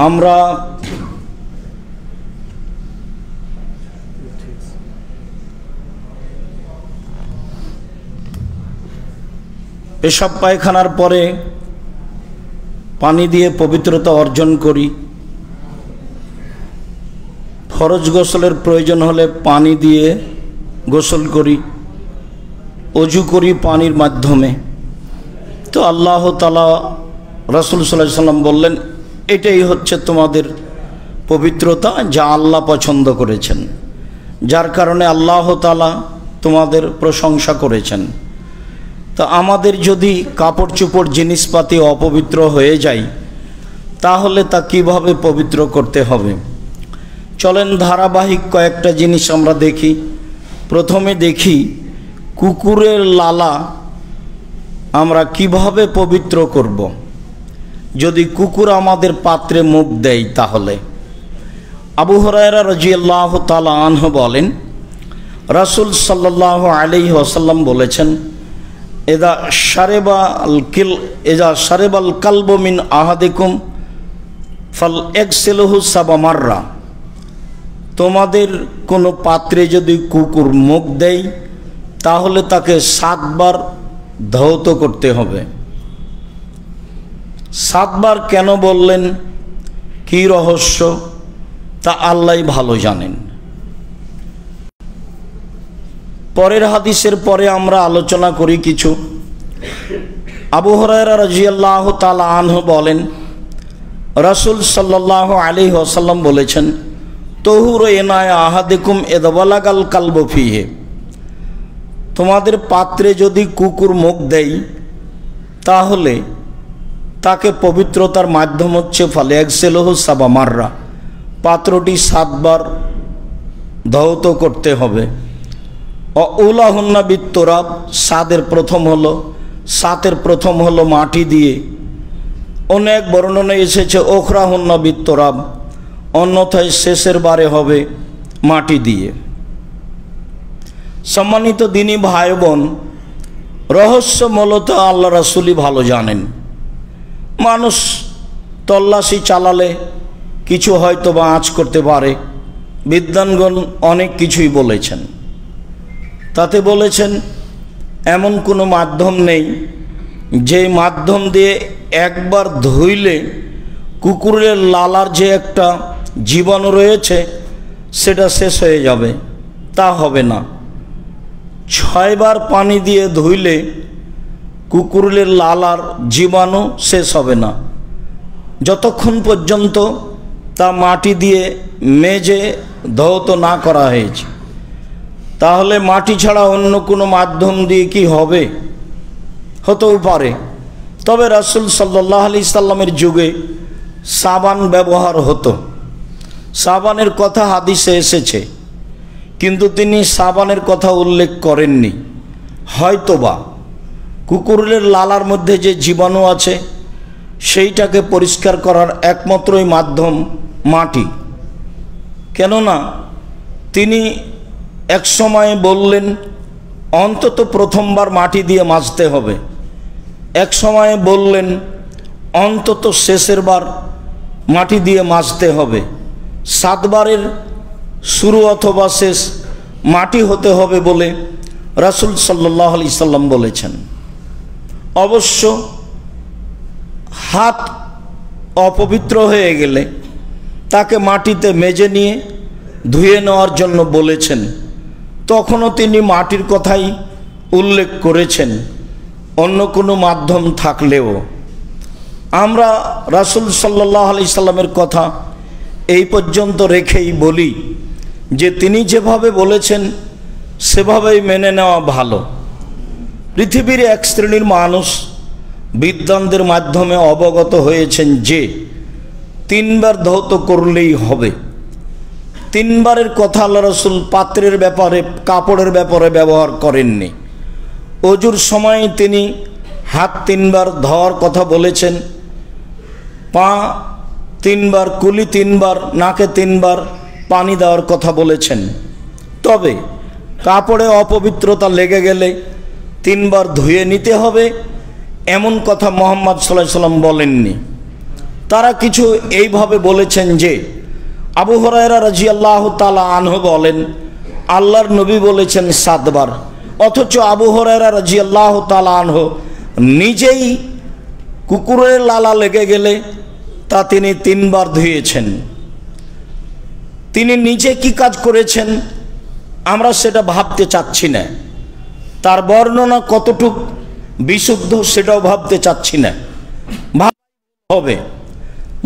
আমরা পেশাব পায়খানার পরে পানি দিয়ে পবিত্রতা অর্জন করি। ফরজ গোসলের প্রয়োজন হলে পানি দিয়ে গোসল করি, অজু করি পানির মাধ্যমে। তো আল্লাহ তাআলা রাসূল সাল্লাল্লাহু আলাইহি সাল্লাম বললেন, এটাই হচ্ছে তোমাদের পবিত্রতা যা আল্লাহ পছন্দ করেছেন, যার কারণে আল্লাহ তাআলা তোমাদের প্রশংসা করেছেন। তো আমাদের যদি কাপড় চোপড় জিনিসপাতি অপবিত্র হয়ে যায় তাহলে তা কিভাবে পবিত্র করতে হবে? চলেন ধারাবাহিক কয়েকটা জিনিস আমরা দেখি। প্রথমে দেখি কুকুরের লালা আমরা কিভাবে পবিত্র করব। যদি কুকুর আমাদের পাত্রে মুখ দেয় তাহলে। আবু হুরায়রা রাদিয়াল্লাহু তাআলা আনহু বলেন, রাসূল সাল্লাল্লাহু আলাইহি ওয়াসাল্লাম বলেছেন, ইযা শারিবাল কালবু মিন আহাদিকুম ফালইগসিলহু সাবা মাররা। তোমাদের কোনো পাত্রে যদি কুকুর মুখ দেয় তাহলে তাকে 7 বার ধৌত করতে হবে। 7 বার কেন বললেন, কি রহস্য তা আল্লাহই ভালো জানেন। পরের হাদিসের পরে আমরা আলোচনা করি কিছু। আবু হুরায়রা রাদিয়াল্লাহু তাআলা আনহু বলেন, রাসূল সাল্লাল্লাহু আলাইহি ওয়াসাল্লাম বলেছেন, তহুরু ইনায়া আহাদিকুম ইযা বালাগাল কালবু ফিহি। তোমাদের পাত্রে যদি কুকুর মুখ দেয় তাহলে তাকে পবিত্রতার মাধ্যম হচ্ছে ফালইগসিলহু সাবা মাররা, পাত্রটি 7 বার ধৌত করতে হবে। উলাহুন্না বিত্তুরাব, 7 প্রথম হলো মাটি দিয়ে। অনেক বর্ণনা এসেছে ওখরাহুন্না বিত্তুরাব, অন্যথায় শেষের বারে হবে মাটি দিয়ে। সম্মানিত দিনী ভাই বোন, রহস্য মূলত আল্লাহ রাসূলই ভালো জানেন। মানুষ তল্লাশি চালালে কিছু হয়তো বা আঁচ করতে পারে। বিদ্বানগণ অনেক কিছুই বলেছেন, তাতে বলেছেন এমন কোনো মাধ্যম নেই যে মাধ্যম দিয়ে একবার ধুইলে কুকুরের লালার যে একটা জীবাণু রয়েছে সেটা শেষ হয়ে যাবে, তা হবে না। 6 বার পানি দিয়ে ধুইলে কুকুরের লালার জীবাণু শেষ হবে না, যতক্ষণ পর্যন্ত তা মাটি দিয়ে মেজে ধৌত না করা হয়েছে। তাহলে মাটি ছাড়া অন্য কোনো মাধ্যম দিয়ে কি হবে? হতেও পারে। তবে রাসূল সাল্লাল্লাহু আলাইহি সাল্লামের যুগে সাবান ব্যবহার হতো। সাবানের কথা হাদিসে এসেছে, কিন্তু তিনি সাবানের কথা উল্লেখ করেননি। হয়তোবা কুকুরের লালার মধ্যে যে জীবাণু আছে সেইটাকে পরিষ্কার করার একমাত্রই মাধ্যম মাটি। কেননা তিনি এক সময় বললেন অন্তত প্রথমবার মাটি দিয়ে মাজতে হবে, এক সময় বললেন অন্তত শেষের বার মাটি দিয়ে মাজতে হবে। 7 বারের শুরু অথবা শেষ মাটি হতে হবে বলে রাসূল সাল্লাল্লাহু আলাইহি সাল্লাম বলেছেন। অবশ্য হাত অপবিত্র হয়ে গেলে তাকে মাটিতে মেজে নিয়ে ধুয়ে নেওয়ার জন্য বলেছেন, তখনও তিনি মাটির কথাই উল্লেখ করেছেন অন্য কোনো মাধ্যম থাকলেও। আমরা রাসূল সাল্লাল্লাহু আলাইহি সাল্লামের কথা এই পর্যন্ত রেখেই বলি যে তিনি যেভাবে বলেছেন সেভাবেই মেনে নেওয়া ভালো। পৃথিবীর এক শ্রেণীর মানুষ বিদ্বানদের মাধ্যমে অবগত হয়েছেন যে 3 বার ধৌত করলেই হবে। 3 বারের কথা আল্লাহ রাসূল পাত্রের ব্যাপারে, কাপড়ের ব্যাপারে ব্যবহার করেননি। অজুর সময় তিনি হাত 3 বার ধোয়ার কথা বলেছেন, পা 3 বার, কুলি 3 বার, নাকে 3 বার পানি দেওয়ার কথা বলেছেন। তবে কাপড়ে অপবিত্রতা লেগে গেলে 3 বার ধুয়ে নিতে হবে এমন কথা মুহাম্মদ সাল্লাল্লাহু আলাইহি সাল্লাম বলেননি। তারা কিছু এইভাবে বলেছেন যে আবু হুরায়রা রাদিয়াল্লাহু তাআলা আনহু বলেন আল্লাহর নবী বলেছেন 7 বার, অথচ আবু হুরায়রা রাদিয়াল্লাহু তাআলা আনহু নিজেই কুকুরের লালা লেগে গেলে তা তিনি 3 বার ধুয়েছেন। তিনি নিজে কি কাজ করেছেন আমরা সেটা ভাবতে চাচ্ছি না, তার বর্ণনা কতটুক বিশুদ্ধ সেটাও ভাবতে চাচ্ছি না। হবে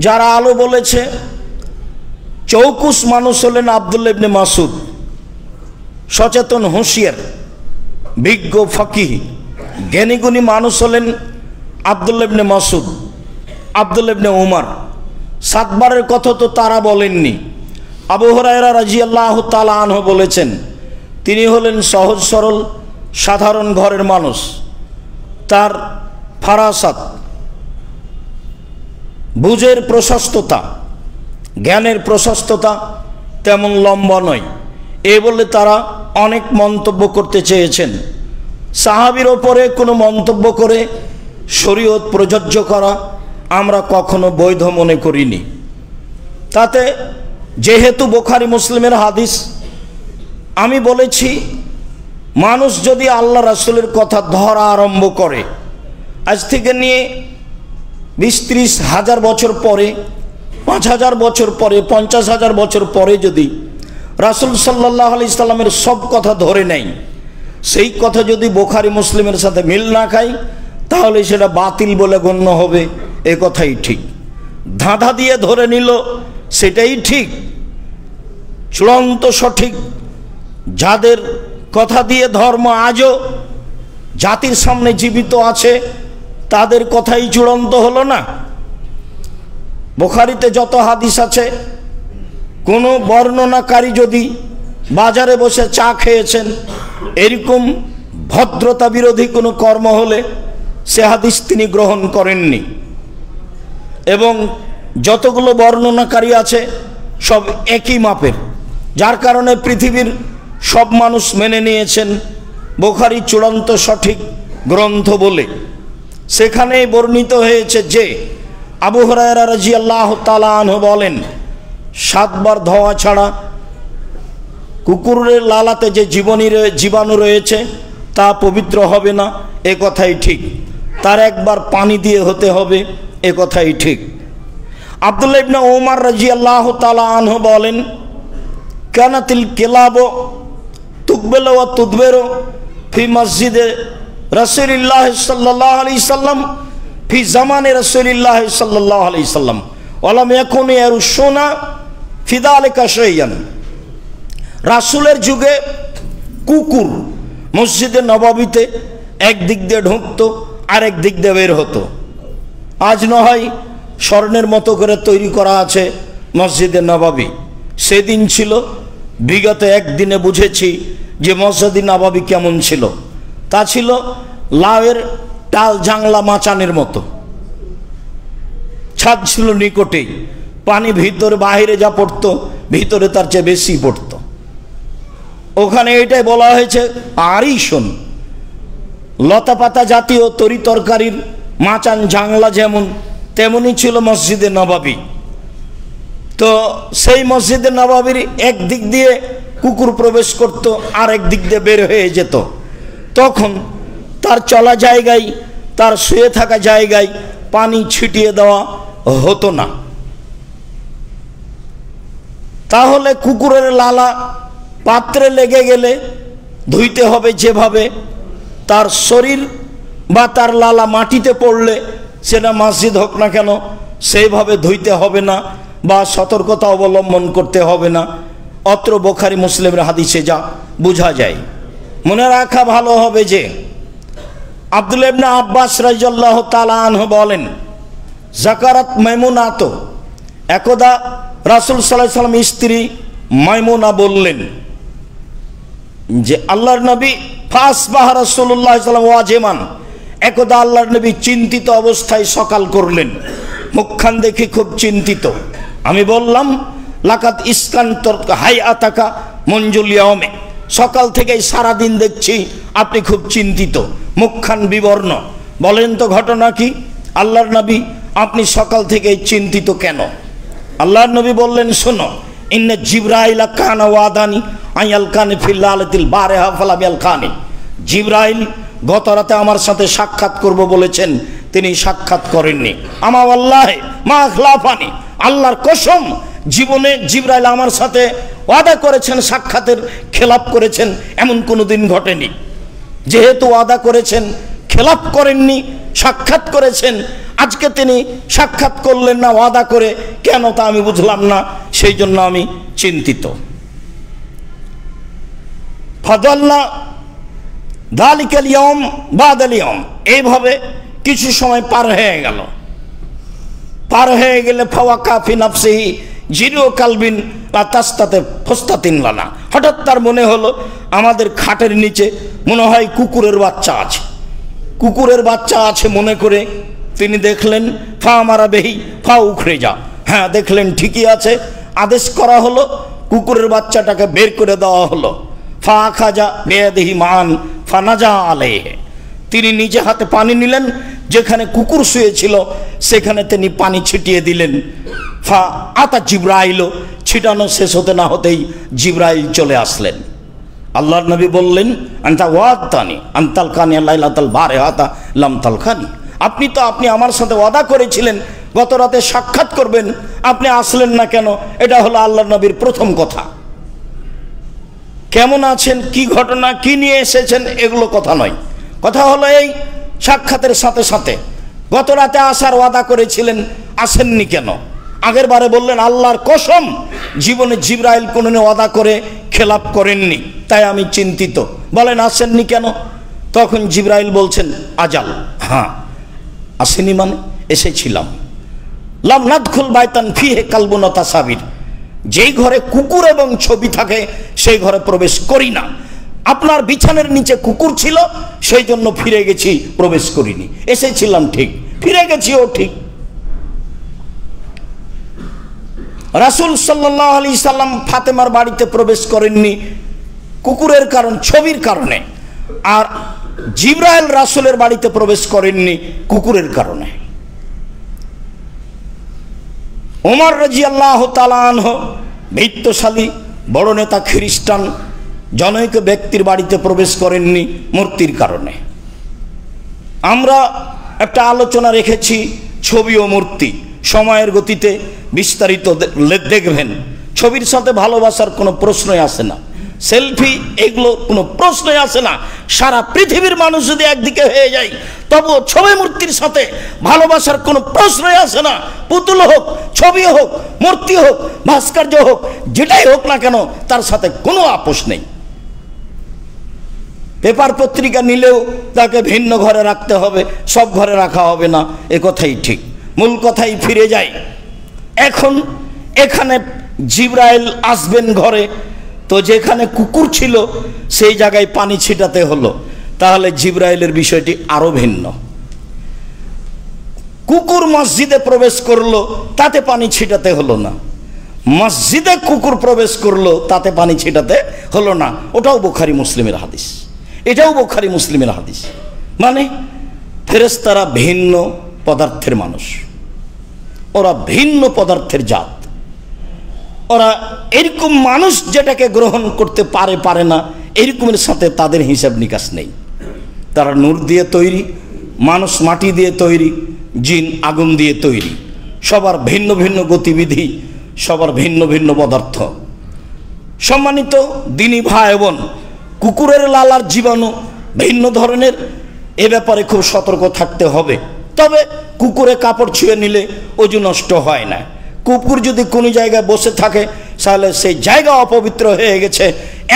যারা আলো বলেছে চৌকুস মানুষ হলেন আব্দুল্লাহ ইবনে মাসউদ, সচেতন হুঁশিয়ার বিজ্ঞ ফকিহ জ্ঞানীগুণী মানুষ হলেন আব্দুল্লাহ ইবনে মাসউদ, আব্দুল্লাহ ইবনে উমর। 7 বারের কথা তো তারা বলেননি। আবু হুরায়রা রাদিয়াল্লাহু তাআলা আনহু বলেছেন তিনি হলেন সহজ সরল সাধারণ ঘরের মানুষ, তার ফারাসাত বুঝের প্রশস্ততা জ্ঞানের প্রশস্ততা তেমন লম্বা নয়, এ বলে তারা অনেক মন্তব্য করতে চেয়েছেন। সাহাবীর ওপরে কোনো মন্তব্য করে শরীয়ত প্রযোজ্য করা আমরা কখনো বৈধ মনে করিনি। তাতে যেহেতু বুখারী মুসলিমের হাদিস, আমি বলেছি মানুষ যদি আল্লাহ রাসূলের কথা ধরা আরম্ভ করে আজ থেকে নিয়ে 20-30 হাজার বছর পরে, 5,000 বছর পরে, 50,000 বছর পরে যদি রাসূল সাল্লাল্লাহু আলাইহি সাল্লামের সব কথা ধরে নেয়, সেই কথা যদি বুখারী মুসলিমের সাথে মিল না খায় তাহলে সেটা বাতিল বলে গণ্য হবে, এ কথাই ঠিক। ধাঁধা দিয়ে ধরে নিল সেটাই ঠিক, চূড়ান্ত সঠিক যাদের কথা দিয়ে ধর্ম আজও জাতির সামনে জীবিত আছে তাদের কথাই চূড়ান্ত হলো না। বুখারীতে যত হাদিস আছে কোনো বর্ণনাকারী যদি বাজারে বসে চা খেয়েছেন এরকম ভদ্রতা বিরোধী কোনো কর্ম হলে সে হাদিস তিনি গ্রহণ করেননি। এবং যতগুলো বর্ণনাকারী আছে সব একই মাপের, যার কারণে পৃথিবীর সব মানুষ মেনে নিয়েছেন বুখারী চূড়ান্ত সঠিক গ্রন্থ বলে। সেখানে বর্ণিত হয়েছে যে আবু হুরায়রা রাদিয়াল্লাহু তাআলা আনহু বলেন 7 বার ধোয়া ছাড়া কুকুরের লালাতে যে জীবাণু রয়েছে তা পবিত্র হবে না, এ কথাই ঠিক। তার 1 বার পানি দিয়ে হতে হবে, এ কথাই ঠিক। আব্দুল্লাহ ইবনে উমর রাদিয়াল্লাহু তাআলা আনহু বলেন কানাতিল কিলাবু তুকবালু ওয়া তুদবিরু ফি মসজিদে রাসূলুল্লাহ সাল্লাল্লাহু আলাইহি সাল্লাম ফি জামানে রাসূলুল্লাহ সাল্লাল্লাহু আলাইহি সাল্লাম ওয়া লাম ইয়াকুনু ইয়ারশুনা ফি যালিকা শাইআন। রাসূলের যুগে কুকুর মসজিদে নববীতে এক দিক দিয়ে ঢুকতো আর এক দিক দিয়ে বের হতো। আজ না হয় স্বর্ণের মতো করে তৈরি করা আছে মসজিদে নববী, সেদিন ছিল বিগত একদিনে বুঝেছি যে মসজিদে নববী কেমন ছিল। তা ছিল লাউয়ের টাল জাংলা মাচানের মতো, ছাদ ছিল নিকটেই, পানি ভিতরে বাইরে যা পড়তো ভিতরে তার চেয়ে বেশি পড়তো। ওখানে এটাই বলা হয়েছে আরিশন, লতা পাতা জাতীয় তরি তরকারির মাচান জাংলা যেমন তেমনি ছিল মসজিদে নববী। তো সেই মসজিদে নববীর এক দিক দিয়ে কুকুর প্রবেশ করত আর এক দিক দিয়ে বের হয়ে যেত। তখন তার চলা জায়গায়, তার শুয়ে থাকা জায়গায় পানি ছিটিয়ে দেওয়া হতো না। তাহলে কুকুরের লালা পাত্রে লেগে গেলে ধুইতে হবে যেভাবে, তার শরীর বা তার লালা মাটিতে পড়লে সেটা মসজিদ হোক না কেন সেইভাবে ধুইতে হবে না বা সতর্কতা অবলম্বন করতে হবে না। অত্র বুখারী মুসলিমের হাদিসে যা বোঝা যায়। মনে রাখা ভালো হবে যে আব্দুল্লাহ ইবনে আব্বাস রাদিয়াল্লাহু তাআলা আনহু বলেন যাকারাত মাইমুনাত, একদা রাসূল সাল্লাল্লাহু আলাইহি সাল্লাম স্ত্রী মাইমুনা বললেন যে আল্লাহর নবী ফাসবাহ রাসূলুল্লাহ সাল্লাল্লাহু আলাইহি ওয়াসাল্লাম ওয়াজিমান, একদা আল্লাহর নবী চিন্তিত অবস্থায় সকাল করলেন, মুখখান দেখে খুব চিন্তিত। আমি বললাম লাকাত ইসকান্তর হাইআতাকা মনজুল ইয়াউমে, সকাল থেকেই সারাদিন দেখছি আপনি খুব চিন্তিত, মুখখান বিবর্ণ। বলেন তো ঘটনা কি? আল্লাহর নবী, আপনি সকাল থেকেই চিন্তিত কেন? আল্লাহর নবী বললেন, শোনো, ইন্না জিবরাইলা কানা ওয়াদানি আয়াল কানে ফিল্লালাতিল বারেহা ফালাম ইয়ালকানি। জিবরাইল গত রাতে আমার সাথে সাক্ষাৎ করব বলেছেন, তিনি সাক্ষাৎ করেননি। আমা ওয়াল্লাহি মা খলাফানি, আল্লাহর কসম, জীবনে জিবরাইল আমার সাথে ওয়াদা করেছেন, সাক্ষাতের খেলাপ করেছেন, এমন কোনো দিন ঘটেনি। যেহেতু ওয়াদা করেছেন, খেলাপ করেননি, সাক্ষাৎ করেছেন, আজকে তিনি সাক্ষাৎ করলেন না ওয়াদা করে, কেন তা আমি বুঝলাম না, সেই জন্য আমি চিন্তিত। ফাদাল্লা দালিকাল ইয়াউম বাদাল ইয়াউম, এইভাবে কিছু সময় পার হয়ে গেল। পার হয়ে গেলে ফাওয়াকা ফি নাফসিহি জিরো কালবিন লা তাস্তাতে ফস্তাতিন লানা, হঠাৎ তার মনে হলো আমাদের খাটের নিচে মনে হয় কুকুরের বাচ্চা আছে। কুকুরের বাচ্চা আছে মনে করে তিনি দেখলেন, ফা মারা বেহি ফা উখড়ে যা, হ্যাঁ দেখলেন ঠিকই আছে। আদেশ করা হলো, কুকুরের বাচ্চাটাকে বের করে দেওয়া হলো। ফা খাজা বেয়াদিহি মান ফানাজা আলাইহি, তিনি নিজে হাতে পানি নিলেন, যেখানে কুকুর শুয়েছিল সেখানে তিনি পানি ছিটিয়ে দিলেন। ফা আতা জিবরাইল, ছিটানো শেষ হতে না হতেই জিবরাইল চলে আসলেন। আল্লাহর নবী বললেন, আনতা ওয়াদানি আনতাল কানি লাইলাতাল বারেহাতা লাম তালকানি, আপনি আমার সাথে ওয়াদা করেছিলেন গত রাতে সাক্ষাৎ করবেন, আপনি আসলেন না কেন? এটা হলো আল্লাহর নবীর প্রথম কথা। কেমন আছেন, কি ঘটনা, কি নিয়ে এসেছেন, এগুলো কথা নয়। কথা হলো এই সাক্ষাতের সাথে সাথে গত রাতে আসার ওয়াদা করেছিলেন, আসেননি কেন? আগের বারে বললেন আল্লাহর কসম, জীবনে জিবরাইল কোনদিন ওয়াদা করে খেলাপ করেননি, তাই আমি চিন্তিত। বলেন আসেননি কেন? তখন জিবরাইল বলছেন, আজাল, হ্যাঁ আসেনি মানে এসেছিলাম। লাম নাদখুল বাইতান ফিহে কালবুন ওয়া তাসাবির, যেই ঘরে কুকুর এবং ছবি থাকে সেই ঘরে প্রবেশ করি না। আপনার বিছানার নিচে কুকুর ছিল, সেই জন্য ফিরে গেছি, প্রবেশ করিনি। এসেছিলাম ঠিক, ফিরে গেছিও ঠিক। রাসূল সাল্লাল্লাহু আলাইহি সাল্লাম ফাতেমার বাড়িতে প্রবেশ করেননি কুকুরের কারণ, ছবির কারণে, আর জিবরাইল রাসূলের বাড়িতে প্রবেশ করেননি কুকুরের কারণে। ওমর রাদিয়াল্লাহু তাআলা আনহু, বৃত্তশালী বড় নেতা, খ্রিস্টান জনৈক ব্যক্তির বাড়িতে প্রবেশ করেননি মূর্তির কারণে। আমরা একটা আলোচনা রেখেছি ছবি ও মূর্তি, সময়ের গতিতে বিস্তারিত দেখবেন। ছবির সাথে ভালোবাসার কোনো প্রশ্নই আসে না, সেলফি এগুলো কোনো প্রশ্নই আসে না। সারা পৃথিবীর মানুষ যদি একদিকে হয়ে যায়, তবুও ছবি মূর্তির সাথে ভালোবাসার কোনো প্রশ্নই আসে না। পুতুল হোক, ছবি হোক, মূর্তি হোক, ভাস্কর্য হোক, যেটাই হোক না কেন, তার সাথে কোনো আপোষ নেই। পেপার পত্রিকা নিলেও তাকে ভিন্ন ঘরে রাখতে হবে, সব ঘরে রাখা হবে না, এ কথাই ঠিক। মূল কথাই ফিরে যায়। এখন এখানে জিবরাইল আসবেন ঘরে, তো যেখানে কুকুর ছিল সেই জায়গায় পানি ছিটাতে হলো, তাহলে জিবরাইলের বিষয়টি আরো ভিন্ন। কুকুর মসজিদে প্রবেশ করলো, তাতে পানি ছিটাতে হলো না। মসজিদে কুকুর প্রবেশ করলো, তাতে পানি ছিটাতে হলো না। ওটাও বুখারী মুসলিমের হাদিস, এটাও বুখারী মুসলিমের হাদিস। মানে ফেরেশতারা ভিন্ন পদার্থের মানুষ, ওরা ভিন্ন পদার্থের জাত। ওরা এরকম মানুষ যেটাকে গ্রহণ করতে পারে না, এরকমের সাথে তাদের হিসাব নিকাশ নেই। তারা নূর দিয়ে তৈরি, মানুষ মাটি দিয়ে তৈরি, জিন আগুন দিয়ে তৈরি। সবার ভিন্ন ভিন্ন গতিবিধি, সবার ভিন্ন ভিন্ন পদার্থ। সম্মানিত দিনী ভাই বোন, কুকুরের লালার জীবাণু ভিন্ন ধরনের, এ ব্যাপারে খুব সতর্ক থাকতে হবে। তবে কুকুরে কাপড় ছুঁয়ে নিলে অজু নষ্ট হয় না। কুকুর যদি কোনো জায়গায় বসে থাকে, তাহলে সেই জায়গা অপবিত্র হয়ে গেছে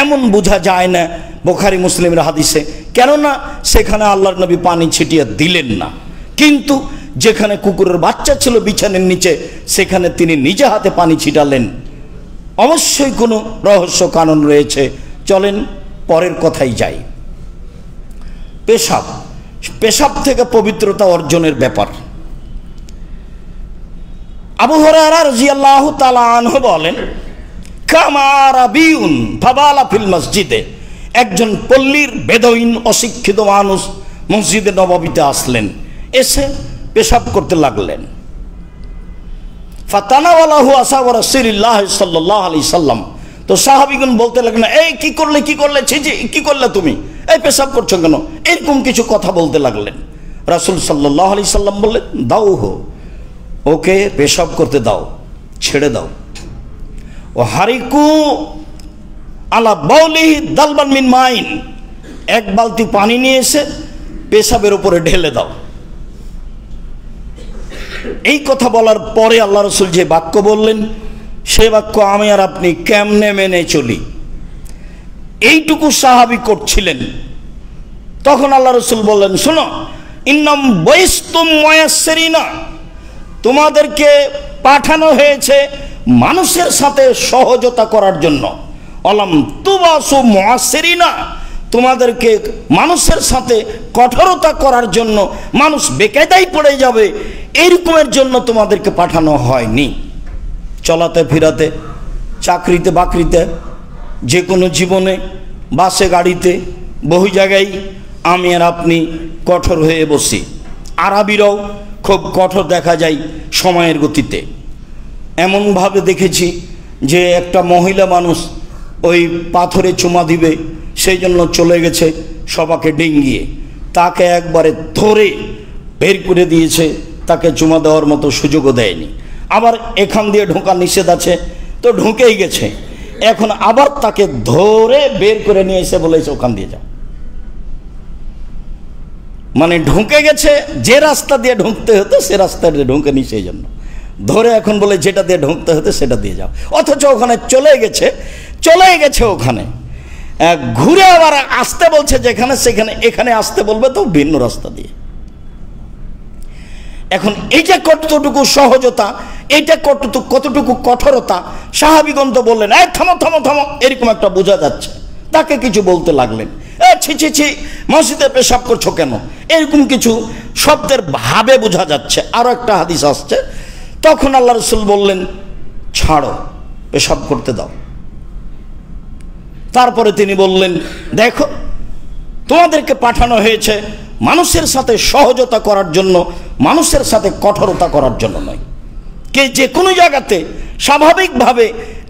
এমন বোঝা যায় না বুখারী মুসলিমের হাদিসে, কেননা সেখানে আল্লাহর নবী পানি ছিটিয়ে দিলেন না। কিন্তু যেখানে কুকুরের বাচ্চা ছিল বিছানার নিচে, সেখানে তিনি নিজে হাতে পানি ছিটালেন। অবশ্যই কোনো রহস্য কারণ রয়েছে। চলেন পরের কথাই যাই। পেশাব, পেশাব থেকে পবিত্রতা অর্জনের ব্যাপার। আবু হুরায়রা রাদিয়াল্লাহু তাআলা আনহু বলেন, কামা রাবিউন ফাবালা ফিল মসজিদে একজন পল্লীর বেদউইন অশিক্ষিত মানুষ মসজিদে নববীতে আসলেন, এসে পেশাব করতে লাগলেন। ফাতানাওয়ালাহু আসহাবু রাসূলিল্লাহ সাল্লাল্লাহু আলাইহি সাল্লাম, তো সাহাবীগণ বলতে লাগলেন, এই কি করলে ছি জি, কি করলে তুমি, এই পেশাব করছো কেন, এরকম কিছু কথা বলতে লাগলেন। রাসূল সাল্লাল্লাহু আলাইহি সাল্লাম বললেন, দাও হো, ওকে পেশাব করতে দাও, ছেড়ে দাও। ও হারিকু আলা বাউলিহি দালবান মিন মাইন, এক বালতি পানি নিয়ে এসে পেশাবের উপরে ঢেলে দাও। এই কথা বলার পরে আল্লাহ রাসূল যে বাক্য বললেন, সে বাক্য আমি আর আপনি কেমনে মেনে চলি? এইটুকু সাহাবী করছিলেন। তখন আল্লাহ রাসূল বললেন, শোনো, ইন্নাম বয়স্তুম মুয়াসসিরিনা, তোমাদেরকে পাঠানো হয়েছে মানুষের সাথে সহজতা করার জন্য। অলাম তুবাসু মুআসসিরিনা, তোমাদেরকে মানুষের সাথে কঠোরতা করার জন্য, মানুষ বেকায়দায় পড়ে যাবে এইরকমের জন্য তোমাদেরকে পাঠানো হয়নি। চলাতে ফিরাতে, চাকরিতে বাকরিতে, যে কোনো জীবনে, বাসে গাড়িতে, বহু জায়গায় আমি আর আপনি কঠোর হয়ে বসি। আরবিরাও খুব কঠোর দেখা যায় সময়ের গতিতে। এমনভাবে দেখেছি যে একটা মহিলা মানুষ ওই পাথরে চুমা দিবে, সেই জন্য চলে গেছে সবাকে ডিঙ্গিয়ে, তাকে একবারে ধরে বের করে দিয়েছে, তাকে চুমা দেওয়ার মতো সুযোগও দেয়নি। আবার এখান দিয়ে ঢোকা নিষেধ আছে, তো ঢুকেই গেছে, এখন আবার তাকে ধরে বের করে নিয়ে এসে বলেছে ওখান দিয়ে যাও। মানে ঢুকে গেছে, যে রাস্তা দিয়ে ঢুকতে হতো সে রাস্তা দিয়ে ঢুকেনি, সেই জন্য ধরে এখন বলে যেটা দিয়ে ঢুকতে হতো সেটা দিয়ে যাও। অথচ ওখানে চলে গেছে ওখানে ঘুরে আবার আসতে বলছে, যেখানে সেখানে এখানে আসতে বলবে তো ভিন্ন রাস্তা দিয়ে। এখন এইটা কতটুকু সহজতা, এইটা কতটুকু কঠোরতা, সাহাবীগণ তো বললেন, এই থামো থামো থামো, এরকম একটা বোঝা যাচ্ছে। তাকে কিছু বলতে লাগলেন, ছি ছি ছি, মসজিদে পেশাব করছো কেন, এরকম কিছু শব্দের ভাবে বোঝা যাচ্ছে। আরো একটা হাদিস আসছে, তখন আল্লাহ রাসূল বললেন, ছাড়ো, পেশাব করতে দাও। তারপরে তিনি বললেন, দেখো, তোমাদেরকে পাঠানো হয়েছে মানুষের সাথে সহজতা করার জন্য, মানুষের সাথে কঠোরতা করার জন্য নয়। কে যে কোনো জায়গাতে স্বাভাবিকভাবে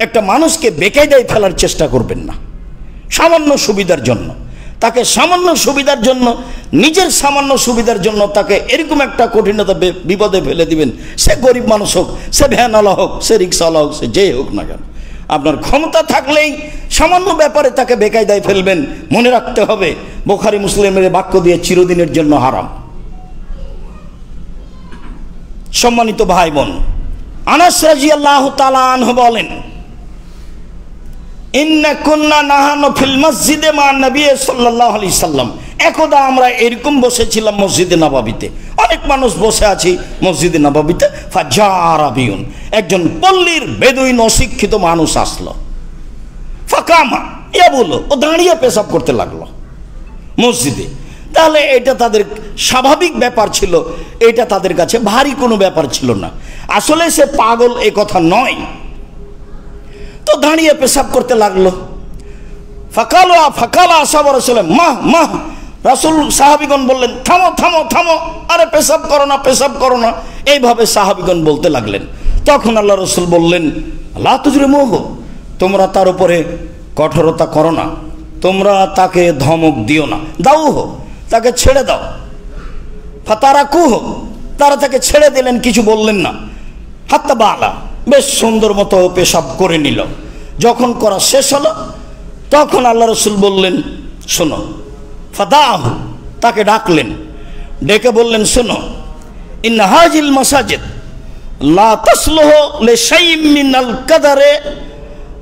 একটা মানুষকে বেকায়দায় ফেলার চেষ্টা করবেন না। সামান্য সুবিধার জন্য তাকে, সামান্য সুবিধার জন্য, নিজের সামান্য সুবিধার জন্য তাকে এরকম একটা কঠিনতা বিপদে ফেলে দিবেন। সে গরিব মানুষ হোক, সে ভ্যানওয়ালা হোক, সে রিক্সাওয়ালা হোক, সে যেই হোক না কেন, আপনার ক্ষমতা থাকলেই সামান্য ব্যাপারে তাকে বেকায়দায় ফেলবেন। মনে রাখতে হবে, বুখারী মুসলিমের বাক্য দিয়ে চিরদিনের জন্য হারাম। সম্মানিত ভাই বোন, আনাস রাদিয়াল্লাহু তাআলা আনহু বলেন, ইন্না কুন্না নাহানু ফিল মসজিদে মা নবী সাল্লাল্লাহু আলাইহি সাল্লাম, একদা আমরা এরকম বসেছিলাম মসজিদে নববীতে, অনেক মানুষ বসে আছি মসজিদে নববীতে। ফাজা আরাবিয়ুন, একজন পল্লীর বেদুইন অশিক্ষিত মানুষ আসলো। ফাকামা, ইয়া বলো, ও দাঁড়িয়ে পেশাব করতে লাগলো মসজিদে। তাহলে এটা তাদের স্বাভাবিক ব্যাপার ছিল, এটা তাদের কাছে ভারী কোনো ব্যাপার ছিল না। আসলে সে পাগল এ কথা নয়, তো দাঁড়িয়ে পেশাব করতে লাগলো। ফাকালা আসহাবু রাসূল, মা রাসূল, সাহাবীগণ বললেন, থামো থামো থামো, আরে পেশাব করো না, পেশাব করো না, এইভাবে সাহাবীগণ বলতে লাগলেন। তখন আল্লাহ রাসূল বললেন, লা তুজরিমুহু, তোমরা তার উপরে কঠোরতা করো না, তোমরা তাকে ধমক দিও না, দাও হো, তাকে ছেড়ে দাও। ফাতারাকুহু, তারা তাকে ছেড়ে দিলেন, কিছু বললেন না। হাত্তা বালা, বেশ সুন্দর মতো পেশাব করে নিল। যখন করা শেষ হলো, তখন আল্লাহ রাসূল বললেন, শোনো, ফাদাহু, তাকে ডাকলেন, ডেকে বললেন, শোনো, ইন্না হাজিল মাসাজিদ লা তাসলুহু লিশাইইন মিনাল কাদারে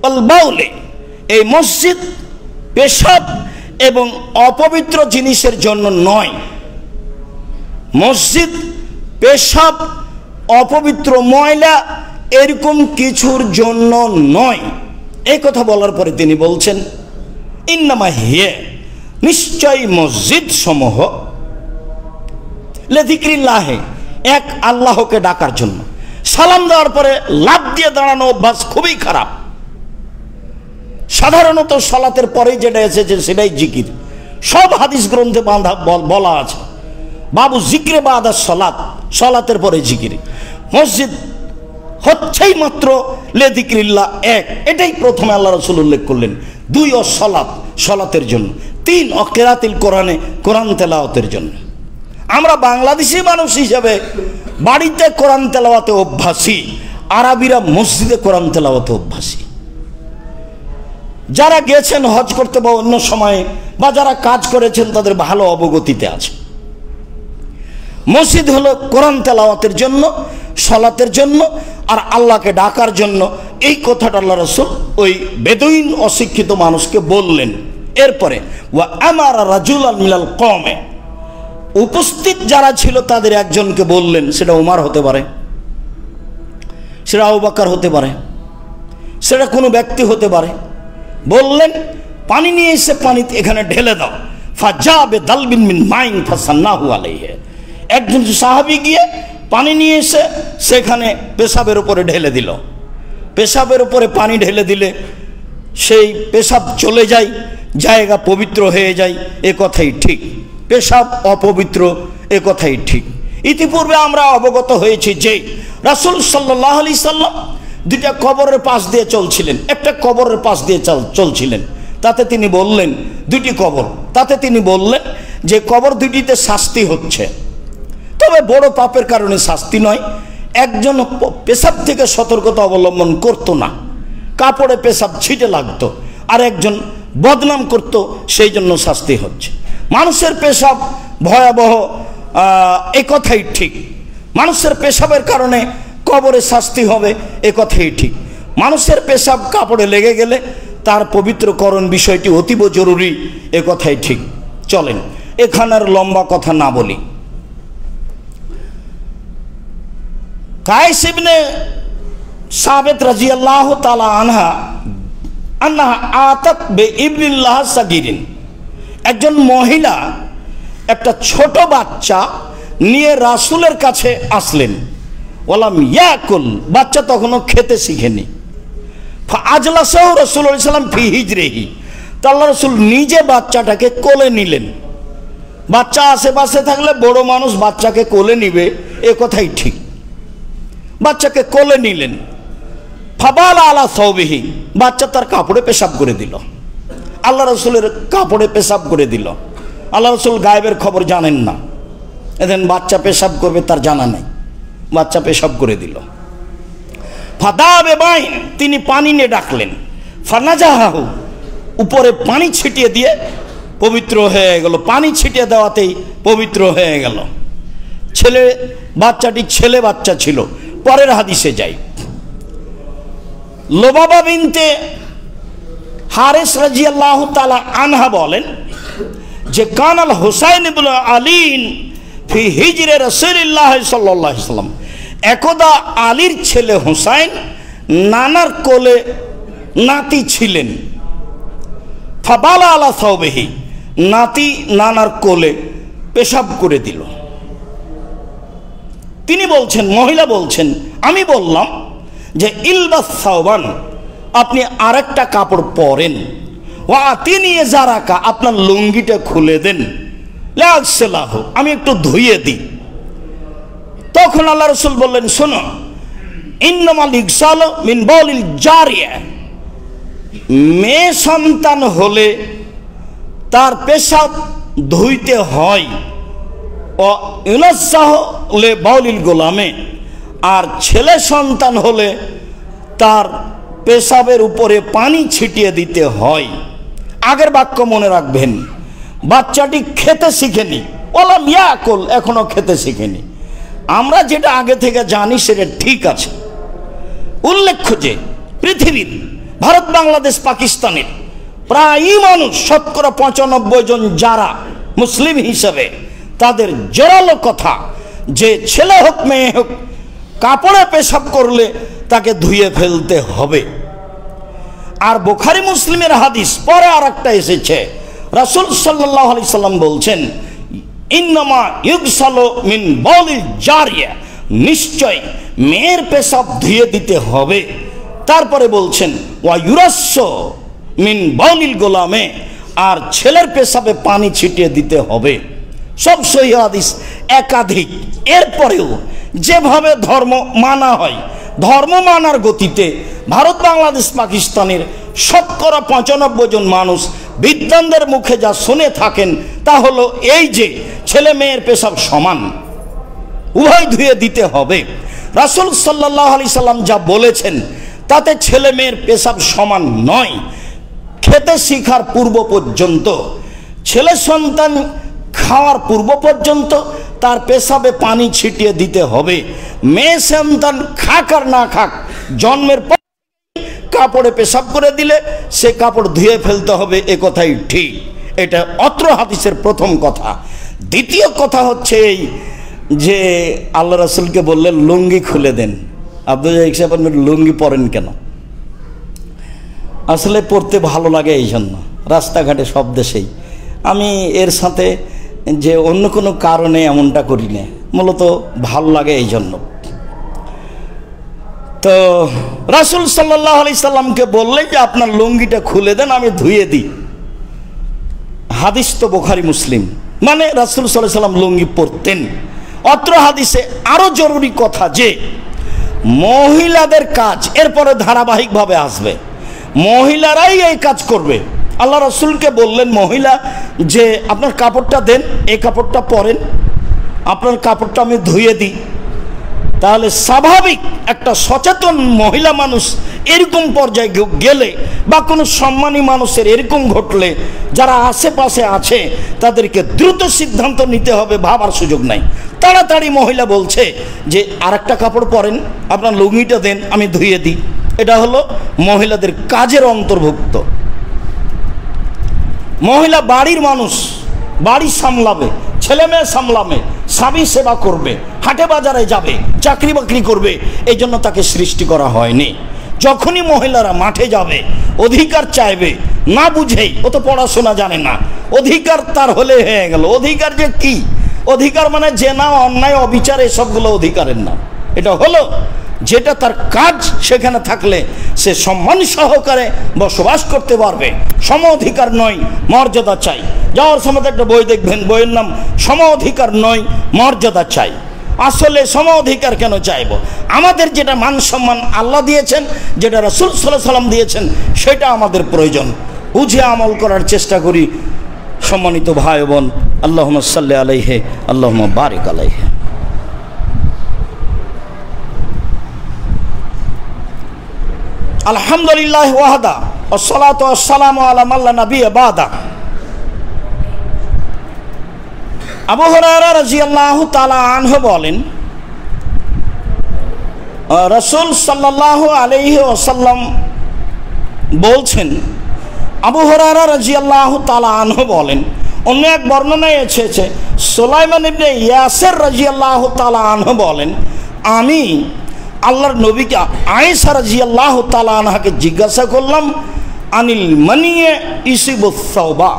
ওয়াল বাউলি, এই মসজিদ পেশাব এবং অপবিত্র জিনিসের জন্য নয়। মসজিদ পেশাব, অপবিত্র, ময়লা এরকম কিছুর জন্য নয়। এই কথা বলার পরে তিনি বলছেন, ইন্নামা হিয়া, নিশ্চয় মসজিদ সমূহ, লিযিকরিল্লাহি, এক আল্লাহকে ডাকার জন্য। সালাম দেওয়ার পরে লাফ দিয়ে দাঁড়ানো অভ্যাস খুবই খারাপ। সাধারণত সালাতের পরে যেটা এসেছে সেটাই জিকির। সব হাদিস গ্রন্থে বলা আছে বাবু জিক্রে বাদা সালাত, সালাতের পরে জিকির। মসজিদ হচ্ছেই মাত্র লে যিকরিল্লাহ এক, এটাই প্রথমে আল্লাহ রাসূল উল্লেখ করলেন। 2 ও সালাত, সালাতের জন্য। 3 ও কিরাতিল কোরআনে, কোরআন তেলাওয়াতের জন্য। আমরা বাংলাদেশি মানুষ হিসেবে বাড়িতে কোরআন তেলাওয়াতে অভ্যাসী, আরবিরা মসজিদে কোরআন তেলাওয়াতে অভ্যাসী। যারা গেছেন হজ করতে বা অন্য সময়ে, বা যারা কাজ করেছেন তাদের ভালো অবগতিতে আছে। মসজিদ হলো কোরআন তেলাওয়াতের জন্য, সালাতের জন্য, আর আল্লাহকে ডাকার জন্য। এই কথাটা আল্লাহ রাসূল ওই বেদুইন অশিক্ষিত মানুষকে বললেন। এরপরে ওয়া আমারা রাজুলান মিনাল কওমে, উপস্থিত যারা ছিল তাদের একজনকে বললেন, সেটা উমর হতে পারে, সেটা আবু বকর হতে পারে, সেটা কোনো ব্যক্তি হতে পারে। বললেন পানি নিয়ে এসে পানিতে এখানে ঢেলে দাও। ফাজাবে দালবিন মিন মাইন ফাসান্নাহু আলাইহি, একজন সাহাবী গিয়ে পানি নিয়ে এসে সেখানে পেশাবের উপরে ঢেলে দিল। পেশাবের উপরে পানি ঢেলে দিলে সেই পেশাব চলে যায়, জায়গা পবিত্র হয়ে যায়, এ কথাই ঠিক। পেশাব অপবিত্র, এ কথাই ঠিক। ইতিপূর্বে আমরা অবগত হয়েছি যে রাসূল সাল্লাল্লাহু আলাইহি সাল্লাম 2টা কবরের পাশ দিয়ে চলছিলেন, একটা কবরের পাশ দিয়ে চলছিলেন। তাতে তিনি বললেন, 2টি কবর, তাতে তিনি বললেন যে কবর 2টিতে শাস্তি হচ্ছে, তবে বড় পাপের কারণে শাস্তি নয়। একজন পেশাব থেকে সতর্কতা অবলম্বন করতো না, কাপড়ে পেশাব ছিটে লাগতো, আর একজন বদনাম করত, সেই জন্য শাস্তি হচ্ছে। মানুষের পেশাব ভয়াবহ, এ কথাই ঠিক। মানুষের পেশাবের কারণে কবরে শাস্তি হবে, এ কথাই ঠিক। মানুষের পেশাব কাপড়ে লেগে গেলে তার পবিত্রকরণ বিষয়টি অতীব জরুরি, এ কথাই ঠিক। চলেন এখানের লম্বা কথা না বলি। কায়েস ইবনে সাবিত রাদিয়াল্লাহু তাআলা আনহা আতাত বে ইবনিল্লাহ সাগিরিন, একজন মহিলা একটা ছোট বাচ্চা নিয়ে রাসূলের কাছে আসলেন। ওয়ালাম ইয়াকুল, বাচ্চা তখনও খেতে শিখেনি। আজলাসাহু রাসূলুল্লাহ সাল্লাল্লাহু আলাইহি ওয়াসাল্লাম ফি হিজরিহি, তো আল্লাহ রাসূল নিজে বাচ্চাটাকে কোলে নিলেন। বাচ্চা আশেপাশে থাকলে বড় মানুষ বাচ্চাকে কোলে নিবে, এ কথাই ঠিক। বাচ্চাকে কোলে নিলেন। ফাবালা আলা সাওবিহি, বাচ্চা তার কাপড়ে পেশাব করে দিল, আল্লাহ রাসূলের কাপড়ে পেশাব করে দিল। আল্লাহ রাসূল গায়েবের খবর জানেন না, এদিন বাচ্চা পেশাব করবে তার জানা নেই, বাচ্চা পেশাব করে দিল। ফাদাবে বাইন, তিনি পানি নিয়ে ডাকলেন। ফানাজাহু, উপরে পানি ছিটিয়ে দিয়ে পবিত্র হয়ে গেল। পানি ছিটিয়ে দেওয়াতেই পবিত্র হয়ে গেল। বাচ্চাটি ছেলে বাচ্চা ছিল। পরের হাদিসে যাই। লোবাবা বিনতে হারিস রাদিয়াল্লাহু তাআলা আনহা বলেন যে কানাল হুসাইন ইবনে আলীন ফি হিজরে রাসূলুল্লাহ সাল্লাল্লাহু আলাইহি ওয়াসাল্লাম, একদা আলীর ছেলে হুসাইন নানার কোলে নাতি ছিলেন। ফাবালা আলা সাওবিহি, নাতি নানার কোলে পেশাব করে দিল। তিনি বলছেন, মহিলা বলছেন, আমি বললাম যে ইলবাস সাওবান, আপনি আরেকটা কাপড় পরেন। ওয়া আতিনি জারাকা, আপনার লুঙ্গিটা খুলে দেন। লাগসিলাহু, আমি একটু ধুইয়ে দিই। তখন আল্লাহ রাসূল বললেন, শোনো, ইন্নামাল ইগসালু মিন বাউলিল জারিয়া, মেয়ে সন্তান হলে তার পেশাব ধুইতে হয়। ও ইউনাসাহ লে বাউলিল গোলামে, আর ছেলে সন্তান হলে তার পেশাবের উপরে পানি ছিটিয়ে দিতে হয়। আগের বাক্য মনে রাখবেন। বাচ্চাটি খেতে শিখেনি, ওলাম ইয়াকুল, এখনো খেতে শিখেনি। আমরা যেটা আগে থেকে জানি সেটা ঠিক আছে। উল্লেখ্য যে পৃথিবীর ভারত, বাংলাদেশ, পাকিস্তানের প্রায়ই মানুষ, শতকরা 95 জন যারা মুসলিম হিসেবে, তাদের জোরালো কথা যে ছেলে হোক মেয়ে হোক কাপড়ে পেশাব করলে তাকে ধুয়ে ফেলতে হবে। আর বুখারী মুসলিমের হাদিস পরে আর একটা এসেছে, রাসূল সাল্লাল্লাহু আলাইহি সাল্লাম বলছেন, ইন্নামা ইগসালু মিন বাউলিল জারিয়া, নিশ্চয় মেয়ের পেশাব ধুয়ে দিতে হবে। তারপরে বলছেন ওয়া ইউরাসসু মিন বাউলিল গোলামে, আর ছেলের পেশাবে পানি ছিটিয়ে দিতে হবে। সব সহিহ হাদিস একাধিক। এরপরেও যেভাবে ধর্ম মানা হয়, ধর্ম মানার গতিতে ভারত, বাংলাদেশ, পাকিস্তানের 95% জন মানুষ বিদ্বানদের মুখে যা শুনে থাকেন তা হলো এই যে ছেলে মেয়ের পেশাব সমান, উভয় ধুয়ে দিতে হবে। রাসূল সাল্লাল্লাহু আলাইহি সাল্লাম যা বলেছেন তাতে ছেলে মেয়ের পেশাব সমান নয়। খেতে শিখার পূর্ব পর্যন্ত, ছেলে সন্তান খাওয়ার পূর্ব পর্যন্ত তার পেশাবে পানি ছিটিয়ে দিতে হবে। মেয়ে সন্তান খাক আর না খাক, জন্মের পর কাপড়ে পেশাব করে দিলে সে কাপড় ধুয়ে ফেলতে হবে, এ কথাই ঠিক। এটা অত্র হাদিসের প্রথম কথা। দ্বিতীয় কথা হচ্ছে এই যে আল্লাহ রাসূলকে বললেন লুঙ্গি খুলে দেন। আব্দুল রাজ্জাক সাহেব, আপনি লুঙ্গি পরেন কেন? আসলে পরতে ভালো লাগে, এই জন্য রাস্তাঘাটে সব দেশেই। আমি এর সাথে যে অন্য কোনো কারণে এমনটা করি না, মূলত ভালো লাগে এই জন্য। তো রাসূল সাল্লাল্লাহু আলাইহি সাল্লামকে বললেন যে আপনার লুঙ্গিটা খুলে দেন, আমি ধুয়ে দিই। হাদিস তো বুখারী মুসলিম, মানে রাসূল সাল্লাল্লাহু আলাইহি সাল্লাম লুঙ্গি পরতেন। অত্র হাদিসে আরো জরুরি কথা যে মহিলাদের কাজ এরপরে ধারাবাহিকভাবে আসবে, মহিলারাই এই কাজ করবে। আল্লাহ রাসূলকে বললেন মহিলা যে আপনার কাপড়টা দেন, এই কাপড়টা পরেন, আপনার কাপড়টা আমি ধুয়ে দিই। তাহলে স্বাভাবিক একটা সচেতন মহিলা মানুষ এরকম পর্যায়ে গেলে বা কোনো সম্মানী মানুষের এরকম ঘটলে যারা আশেপাশে আছে তাদেরকে দ্রুত সিদ্ধান্ত নিতে হবে, ভাবার সুযোগ নাই। তাড়াতাড়ি মহিলা বলছে যে আরেকটা কাপড় পরেন, আপনার লুঙ্গিটা দেন, আমি ধুয়ে দিই। এটা হলো মহিলাদের কাজের অন্তর্ভুক্ত। মহিলা বাড়ির মানুষ, বাড়ি সামলাবে, ছেলে মেয়ে সামলাবে, স্বামী সেবা করবে, হাটে বাজারে যাবে, চাকরি বাকরি করবে, এই জন্য তাকে সৃষ্টি করা হয়নি। যখনই মহিলারা মাঠে যাবে, অধিকার চাইবে, না বুঝেই, ও তো পড়াশোনা জানে না, অধিকার তার হলে হয়ে গেল। অধিকার যে কি? অধিকার মানে যে না অন্যায় অবিচার এসবগুলো অধিকারের না। এটা হলো যেটা তার কাজ, সেখানে থাকলে সে সম্মান সহকারে বসবাস করতে পারবে। সম অধিকার নয়, মর্যাদা চাই। যাওয়ার সময় একটা বই দেখবেন, বইয়ের নাম সম অধিকার নয়, মর্যাদা চাই। আসলে সম অধিকার কেন চাইব? আমাদের যেটা মান সম্মান আল্লাহ দিয়েছেন, যেটা রাসূল সাল্লাল্লাহু আলাইহি সাল্লাম দিয়েছেন, সেটা আমাদের প্রয়োজন। বুঝে আমল করার চেষ্টা করি। সম্মানিত ভাই বোন, আল্লাহুম্মা সাল্লি আলাইহি, আল্লাহুম্মা বারিক আলাইহি। আলহামদুলিল্লাহ ওয়াহদা, আসসালাতু ওয়াসসালামু আলা মান লা নাবিয়্যা বাদা। আবু হুরায়রা রাদিয়াল্লাহু তাআলা আনহু বলেন, রাসূল সাল্লাল্লাহু আলাইহি ওয়াসাল্লাম বলছেন, আবু হুরায়রা রাদিয়াল্লাহু তাআলা আনহু বলেন, অন্য এক বর্ণনায় এসেছে সুলাইমান ইবনে ইয়াসির রাদিয়াল্লাহু তাআলা আনহু বলেন, আমি আল্লাহর নবীকে আয়েশা রাদিয়াল্লাহু তাআলা আনহাকে জিজ্ঞাসা করলাম, আনিল মানিয়ে ইসিবুস সাওবা।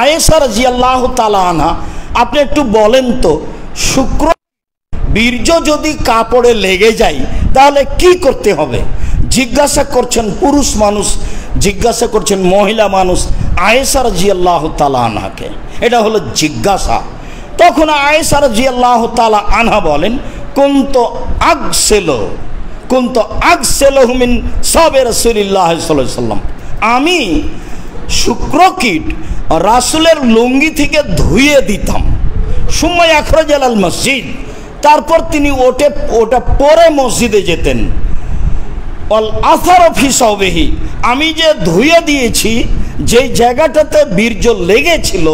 আয়েশা রাদিয়াল্লাহু তাআলা আনহা, আপনি একটু বলেন তো, শুক্র বীর্য যদি কাপড়ে লেগে যায় তাহলে কি করতে হবে? জিজ্ঞাসা করছেন পুরুষ মানুষ, জিজ্ঞাসা করছেন মহিলা মানুষ আয়েশা রাদিয়াল্লাহু তাআলা আনহাকে। এটা হলো জিজ্ঞাসা। তখন আয়েশা রাদিয়াল্লাহু তাআলা আনহা বলেন, কুনতু আগসিলু মিন সাবে রাসূলিল্লাহ সাল্লাল্লাহু আলাইহি ওয়াসাল্লাম, আমি শুক্রকীট রাসূলের লুঙ্গি থেকে ধুয়ে দিতাম। সুম্মা আখরাজাল আল মসজিদ, তারপর তিনি ওটা পরে মসজিদে যেতেন। অল আসার ফি সাওবিহি, আমি যে ধুয়ে দিয়েছি, যেই জায়গাটাতে বীর্য লেগেছিল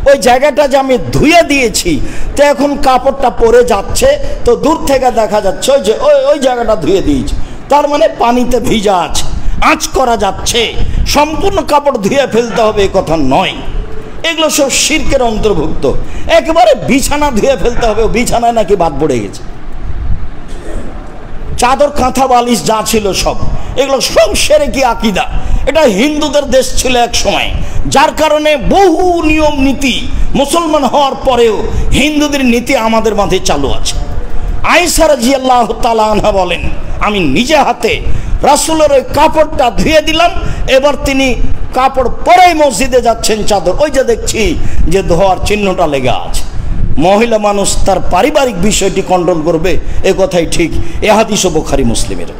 ওই জায়গাটা যে আমি ধুয়ে দিয়েছি, তো এখন কাপড়টা পরে যাচ্ছে, তো দূর থেকে দেখা যাচ্ছে যে ওই জায়গাটা ধুয়ে দিয়েছি, তার মানে পানিতে ভিজা আছে, আঁচ করা যাচ্ছে। সম্পূর্ণ কাপড় ধুয়ে ফেলতে হবে এ কথা নয়, এগুলো সব শিরকের অন্তর্ভুক্ত। একেবারে বিছানা ধুয়ে ফেলতে হবে, বিছানায় নাকি বাদ পড়ে গেছে, চাদর কাঁথা বালিশ যা ছিল সব, এগুলো সব শিরকি আকীদা। এটা হিন্দুদের দেশ ছিল এক সময়, যার কারণে বহু নিয়ম নীতি মুসলমান হওয়ার পরেও হিন্দুদের নীতি আমাদের মাঝে চালু আছে। আয়েশা রাদিয়াল্লাহু তাআলা আনহা বলেন, আমি নিজে হাতে রাসূলের ওই কাপড়টা ধুয়ে দিলাম, এবার তিনি কাপড় পরেই মসজিদে যাচ্ছেন চাদর, ওই যে দেখছি যে ধোয়ার চিহ্নটা লেগে আছে। মহিলা মানুষ তার পারিবারিক বিষয়টি কন্ট্রোল করবে, এ কথাই ঠিক। এ হাদিস বুখারী মুসলিমের।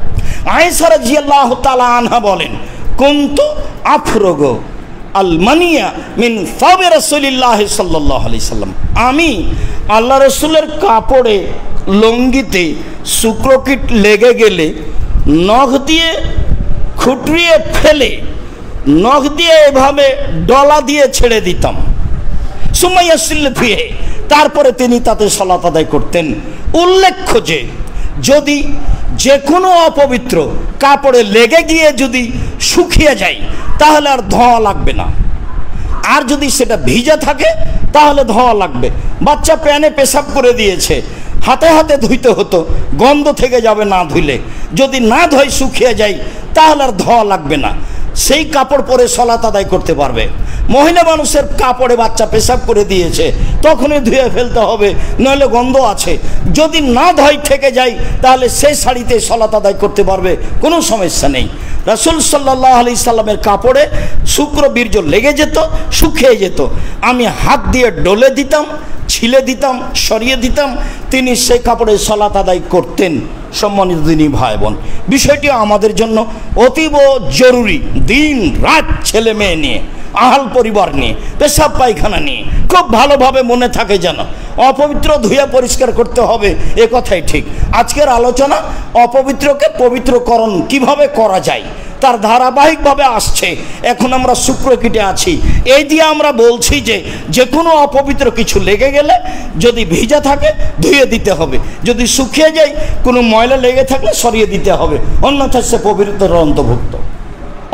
আয়েশা রাদিয়াল্লাহু তাআলা আনহা বলেন, কুনতু আফরগু আল মানিয়া মিন সাওবি রাসূলিল্লাহ সাল্লাল্লাহু আলাইহি সাল্লাম, আমি আল্লাহ রসুলের কাপড়ে লঙ্গিতে শুক্রকীট লেগে গেলে নখ দিয়ে খুঁটরিয়ে ফেলে নখ দিয়ে এভাবে ডলা দিয়ে ছেড়ে দিতাম। সুমাইয়া সিল্লফিয়ে, তারপরে তিনি তাতে সালাত আদায় করতেন। উল্লেখ্য যে যদি যে কোনো অপবিত্র কাপড়ে লেগে গিয়ে যদি শুকিয়ে যায় তাহলে আর ধোয়া লাগবে না, আর যদি সেটা ভিজা থাকে তাহলে ধোয়া লাগবে। বাচ্চা প্যানে পেশাব করে দিয়েছে, হাতে হাতে ধুইতে হতো, গন্ধ থেকে যাবে না ধুইলে। যদি না ধোয় শুকিয়ে যায় তাহলে আর ধোয়া লাগবে না, সেই কাপড় পরে সালাত আদায় করতে পারবে। মহিলা মানুষের কাপড়ে বাচ্চা পেশাব করে দিয়েছে, তখনই ধুয়ে ফেলতে হবে, নইলে গন্ধ আছে। যদি না ধোয় থেকে যায় তাহলে সেই শাড়িতে সালাত আদায় করতে পারবে, কোনো সমস্যা নেই। রাসূল সাল্লাল্লাহু আলাইহি সাল্লামের কাপড়ে শুক্র বীর্য লেগে যেত, শুকিয়ে যেত, আমি হাত দিয়ে ডলে দিতাম, ছিলে দিতাম, সরিয়ে দিতাম, তিনি সেই কাপড়ে সালাত আদায় করতেন। সম্মানিত দিনী ভাই বোন, বিষয়টি আমাদের জন্য অতীব জরুরি। দিন রাত ছেলে মেয়ে নিয়ে, আহাল পরিবার নিয়ে, পেশাব পায়খানা নিয়ে খুব ভালোভাবে মনে থাকে যেন অপবিত্র ধুয়ে পরিষ্কার করতে হবে, এ কথাই ঠিক। আজকের আলোচনা অপবিত্রকে পবিত্রকরণ কিভাবে করা যায় তার ধারাবাহিকভাবে আসছে। এখন আমরা শুক্রকীটে আছি, এই দিয়ে আমরা বলছি যে যে কোনো অপবিত্র কিছু লেগে গেলে যদি ভিজা থাকে ধুয়ে দিতে হবে, যদি শুকিয়ে যায় কোনো ময়লা লেগে থাকলে সরিয়ে দিতে হবে, অন্যথায় সে পবিত্রতার অন্তর্ভুক্ত,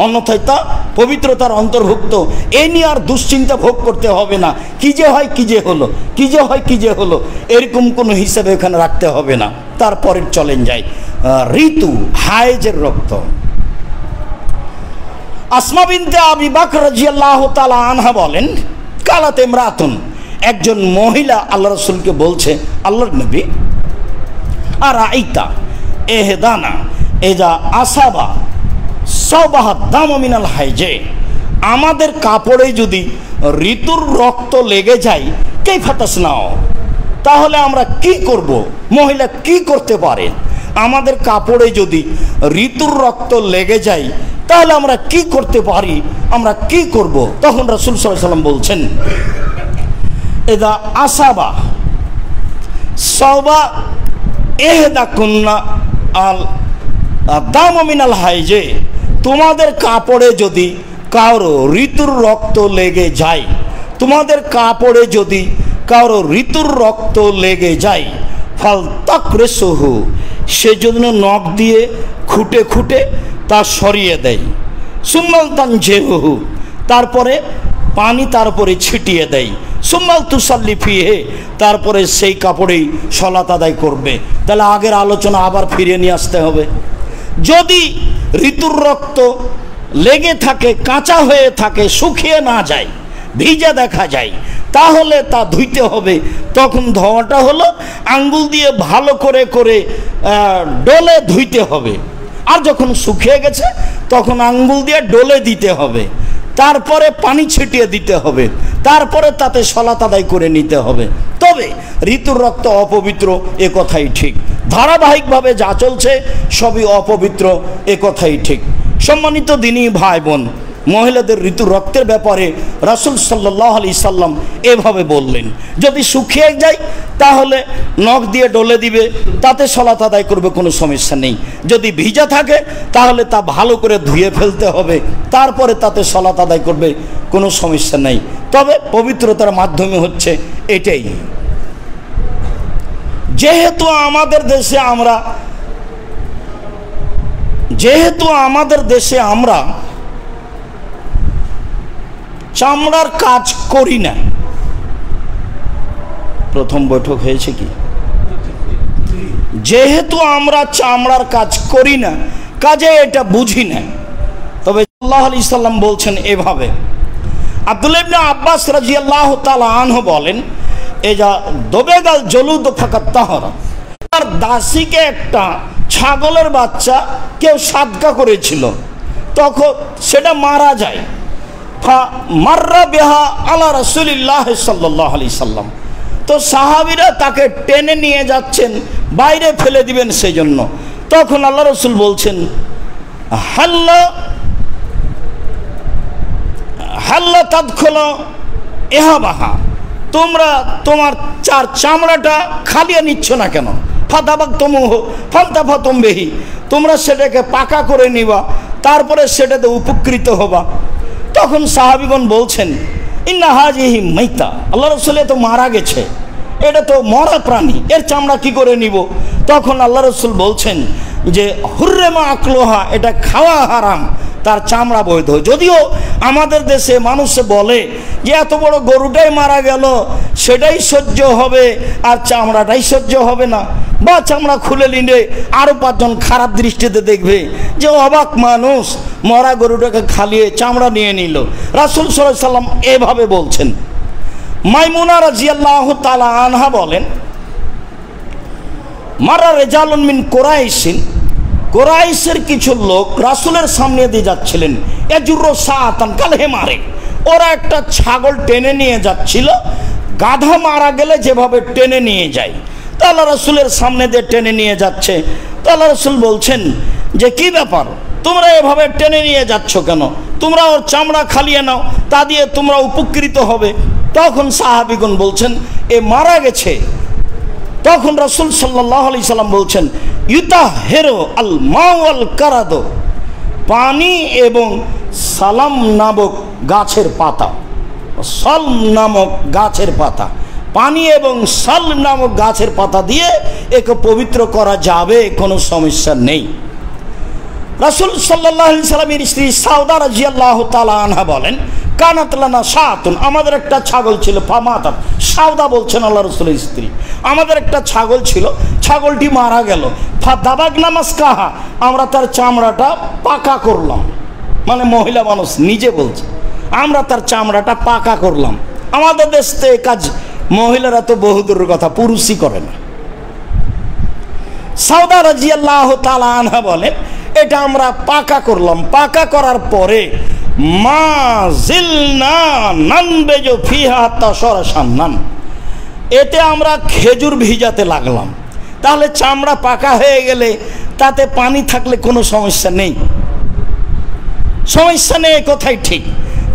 অন্যথায় তা পবিত্রতার অন্তর্ভুক্ত। এই নিয়ে আর দুশ্চিন্তা ভোগ করতে হবে না, কি যে হয় কি যে হলো, কি যে হয় কি যে হলো, এরকম কোনো হিসাবে এখানে রাখতে হবে না। তারপরের চলেন যাই, ঋতু, হায়েজের রক্ত। আসমা বিনতে আবি বকর রাদিয়াল্লাহু তাআলা আনহা বলেন, কালাত ইমরাতুন, একজন মহিলা আল্লাহ রাসূলকে বলছে, আল্লাহর নবী, আর আইতা এহদানা এজা আসাবা সাওবাহা দাম মিনাল হাইজে, আমাদের কাপড়ে যদি ঋতুর রক্ত লেগে যায় কাইফা তাসনাও, তাহলে আমরা কি করব? মহিলা কি করতে পারে? আমাদের কাপড়ে যদি ঋতুর রক্ত লেগে যায় তাহলে আমরা কি করতে পারি, আমরা কি করব? তখন রাসূল সাল্লাল্লাহু আলাইহি ওয়াসাল্লাম বলছেন, এদা আসাবা সাওবা এহদা কুন্না আল দাম মিনাল হাইজে, তোমাদের কাপড়ে যদি কারো ঋতুর রক্ত লেগে যায়, তোমাদের কাপড়ে যদি কারো ঋতুর রক্ত লেগে যায়, ফাল তাকরেসহু, সেজন্য নখ দিয়ে খুঁটে খুঁটে তা সরিয়ে দেয়, সুম্মাল তানজেহু, তারপরে পানি তার উপরে ছিটিয়ে দেয়, সুম্মাল তুসাল্লি ফিহে, তারপরে সেই কাপড়েই সালাত আদায় করবে। তাহলে আগের আলোচনা আবার ফিরিয়ে নিয়ে আসতে হবে। যদি ঋতুর রক্ত লেগে থাকে, কাঁচা হয়ে থাকে, শুকিয়ে না যায়, ভিজা দেখা যায়, তাহলে তা ধুইতে হবে। তখন ধোয়াটা হলো আঙ্গুল দিয়ে ভালো করে করে ডলে ধুইতে হবে, আর যখন শুকিয়ে গেছে তখন আঙ্গুল দিয়ে ডলে দিতে হবে, তারপরে পানি ছিটিয়ে দিতে হবে, তারপরে তাতে সালাত আদায় করে নিতে হবে। তবে ঋতুর রক্ত অপবিত্র, এ কথাই ঠিক। ধারাবাহিকভাবে যা চলছে সবই অপবিত্র, এ কথাই ঠিক। সম্মানিত দিনী ভাই বোন, মহিলাদের ঋতুর রক্তের ব্যাপারে রাসূল সাল্লাল্লাহু আলাইহি সাল্লাম এভাবে বললেন, যদি শুকিয়ে যায় তাহলে নখ দিয়ে ডলে দিবে, তাতে সালাত আদায় করবে, কোনো সমস্যা নেই। যদি ভিজা থাকে তাহলে তা ভালো করে ধুয়ে ফেলতে হবে, তারপরে তাতে সালাত আদায় করবে, কোনো সমস্যা নেই। তবে পবিত্রতার মাধ্যমে হচ্ছে এটাই। যেহেতু আমাদের দেশে আমরা চামড়ার কাজ করি না, প্রথম বৈঠক হয়েছে কি? যেহেতু আমরা চামড়ার কাজ করি না, কাজে এটা বুঝি না। তবে সাল্লাল্লাহু আলাইহি সাল্লাম বলছেন এভাবে। আব্দুল্লাহ ইবনে আব্বাস রাদিয়াল্লাহু তাআলা আনহু বলেন, এজা দবেগাল জলুদ ফাকাত তাহরা, তার দাসীকে একটা ছাগলের বাচ্চা কেউ সাদকা করেছিল, তখন সেটা মারা যায়, মাররা বিহা আলা রাসূলিল্লাহ সাল্লাল্লাহু আলাইহি সাল্লাম। তো সাহাবীরা তাকে টেনে নিয়ে যাচ্ছেন, বাইরে ফেলে দিবেন সেই জন্য। তখন আল্লাহ রাসূল বলছেন, হাল্লা হাল্লা তাদখুলু ইহাবাহা, তোমরা তোমার চার চামড়াটা খালিয়ে নিচ্ছ না কেন? ফাদাবাকতুমুহ ফান্তাফাতুম বিহি, তোমরা সেটাকে পাকা করে নিবা, তারপরে সেটাতে উপকৃত হবা। তখন সাহাবীগণ বলছেন, ইন্না হাজিহি মাইতা, আল্লাহ রাসূল তো মারা গেছে, এটা তো মরা প্রাণী, এর চামড়া কি করে নিব? তখন আল্লাহ রাসূল বলছেন যে হুররিমা আকলুহা, এটা খাওয়া হারাম, তার চামড়া বৈধ। যদিও আমাদের দেশে মানুষ বলে যে এত বড় গরুটাই মারা গেল, সেটাই সহ্য হবে আর চামড়াটাই সহ্য হবে না, বা চামড়া খুলে নিলে আরও পাঁচজন খারাপ দৃষ্টিতে দেখবে যে অবাক মানুষ মরা গরুটাকে খালিয়ে চামড়া নিয়ে নিল। রাসূল সাল্লাল্লাহু আলাইহি সাল্লাম এভাবে বলছেন। মাইমুনা রাদিয়াল্লাহু তাআলা আনহা বলেন, মারা রিজালুন মিন কুরাইশিন, কুরাইশের কিছু লোক রাসূলের সামনে দিয়ে যাচ্ছিলেন, এজুরু সাআতান কালহে মারে, ওরা একটা ছাগল টেনে নিয়ে যাচ্ছিল, গাধা মারা গেলে যেভাবে টেনে নিয়ে যায়, তা আল্লাহ রাসূলের সামনে দিয়ে টেনে নিয়ে যাচ্ছে। তা আল্লাহ রাসূল বলছেন যে কি ব্যাপার, তোমরা এভাবে টেনে নিয়ে যাচ্ছ কেন? তোমরা ওর চামড়া খালিয়ে নাও, তা দিয়ে তোমরা উপকৃত হবে। তখন সাহাবীগণ বলছেন, এ মারা গেছে। তখন রাসূল সাল্লাল্লাহু আলাইহি সাল্লাম বলছেন, ইউতাহিরু আল মাউ ওয়াল কারাদু, পানি এবং সালাম নামক গাছের পাতা, সালম নামক গাছের পাতা, পানি এবং সালম নামক গাছের পাতা দিয়ে একে পবিত্র করা যাবে, কোনো সমস্যা নেই। রাসূল সাল্লাল্লাহু আলাইহি সাল্লামের স্ত্রী সাউদা রাদিয়াল্লাহু তাআলা আনহা বলেন, কানাত লানা শাতুন, আমাদের একটা ছাগল ছিল, ফামাতাত, সাউদা বলছেন আল্লাহ রাসূলের স্ত্রী, আমাদের একটা ছাগল ছিল, ছাগলটি মারা গেল, ফাদাবাগনা মাসকাহা, আমরা তার চামড়াটা পাকা করলাম। মানে মহিলা মানুষ নিজে বলছে, আমরা তার চামড়াটা পাকা করলাম। আমাদের দেশ থেকে কাজ মহিলারা তো বহুদূরের কথা, পুরুষই করে না। সাউদা রাদিয়াল্লাহু তাআলা আনহা বলেন, এটা আমরা পাকা করলাম, পাকা করার পরে মা জিলনা নানবেজু ফিহা তাশরাশান্নান, এতে আমরা খেজুর ভিজাতে লাগলাম। তাহলে চামড়া পাকা হয়ে গেলে তাতে পানি থাকলে কোনো সমস্যা নেই, সমস্যা নেই, কথাই ঠিক।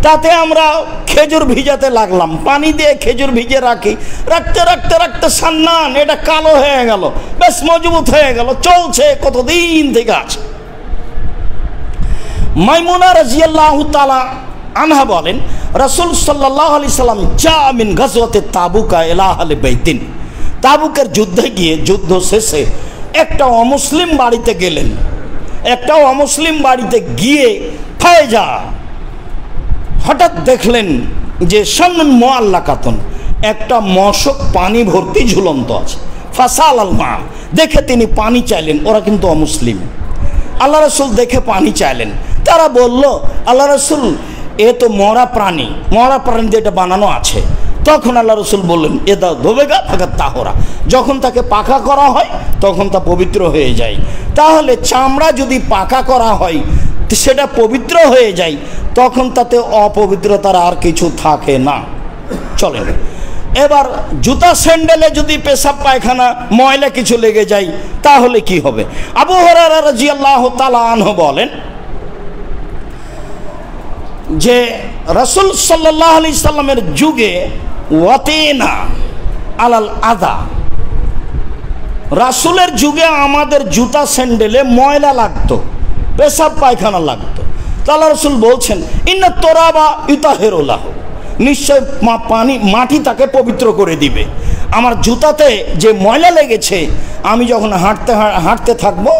তাতে আমরা খেজুর ভিজাতে লাগলাম, পানি দিয়ে খেজুর ভিজে রাখি, রাখতে রাখতে রাখতে সান্নান, এটা কালো হয়ে গেল, বেশ মজবুত হয়ে গেল, চলছে কতদিন থেকে আছে। মাইমুনা রাদিয়াল্লাহু তাআলা আনহা বলেন, রাসূল সাল্লাল্লাহু আলাইহি সাল্লাম জা মিন গাজওয়াতে তাবুকা ইলা আহলি বাইতিন, তাবুকের যুদ্ধে গিয়ে, যুদ্ধ শেষে একটা অমুসলিম বাড়িতে গেলেন, একটা অমুসলিম বাড়িতে গিয়ে ফায়জা, হঠাৎ দেখলেন যে শানুন মুআল্লাকাতুন, একটা মশক পানি ভর্তি ঝুলন্ত আছে। ফাসাল আল মা, দেখে তিনি পানি চাইলেন, ওরা কিন্তু অমুসলিম। আল্লাহ রাসূল দেখে পানি চাইলেন, তারা বলল, আল্লাহ রাসূল এ তো মরা প্রাণী, মরা প্রাণী দিয়ে এটা বানানো আছে। তখন আল্লাহ রাসূল বললেন, এ দাও ধোবেগা ফাকাত তাহরা, যখন তাকে পাকা করা হয় তখন তা পবিত্র হয়ে যায়। তাহলে চামড়া যদি পাকা করা হয় সেটা পবিত্র হয়ে যায়, তখন তাতে অপবিত্রতার আর কিছু থাকে না, চলে না। এবার জুতা স্যান্ডেলে যদি পেশাব পায়খানা ময়লা কিছু লেগে যায় তাহলে কি হবে? আবু হুরায়রা রাদিয়াল্লাহু তাআলা আনহু বলেন যে রাসূল সাল্লাল্লাহু আলাইহি সাল্লামের যুগে ওয়াতিনা আলাল আদা, রাসূলের যুগে আমাদের জুতা স্যান্ডেলে ময়লা লাগতো, পেশাব পায়খানা লাগতো। তাহলে রাসূল বলছেন, ইন্না তুরাবা ইউতাহিরুল্লাহ, নিশ্চয় পানি মাটি তাকে পবিত্র করে দিবে। আমার জুতাতে যে ময়লা লেগেছে, আমি যখন হাঁটতে থাকবো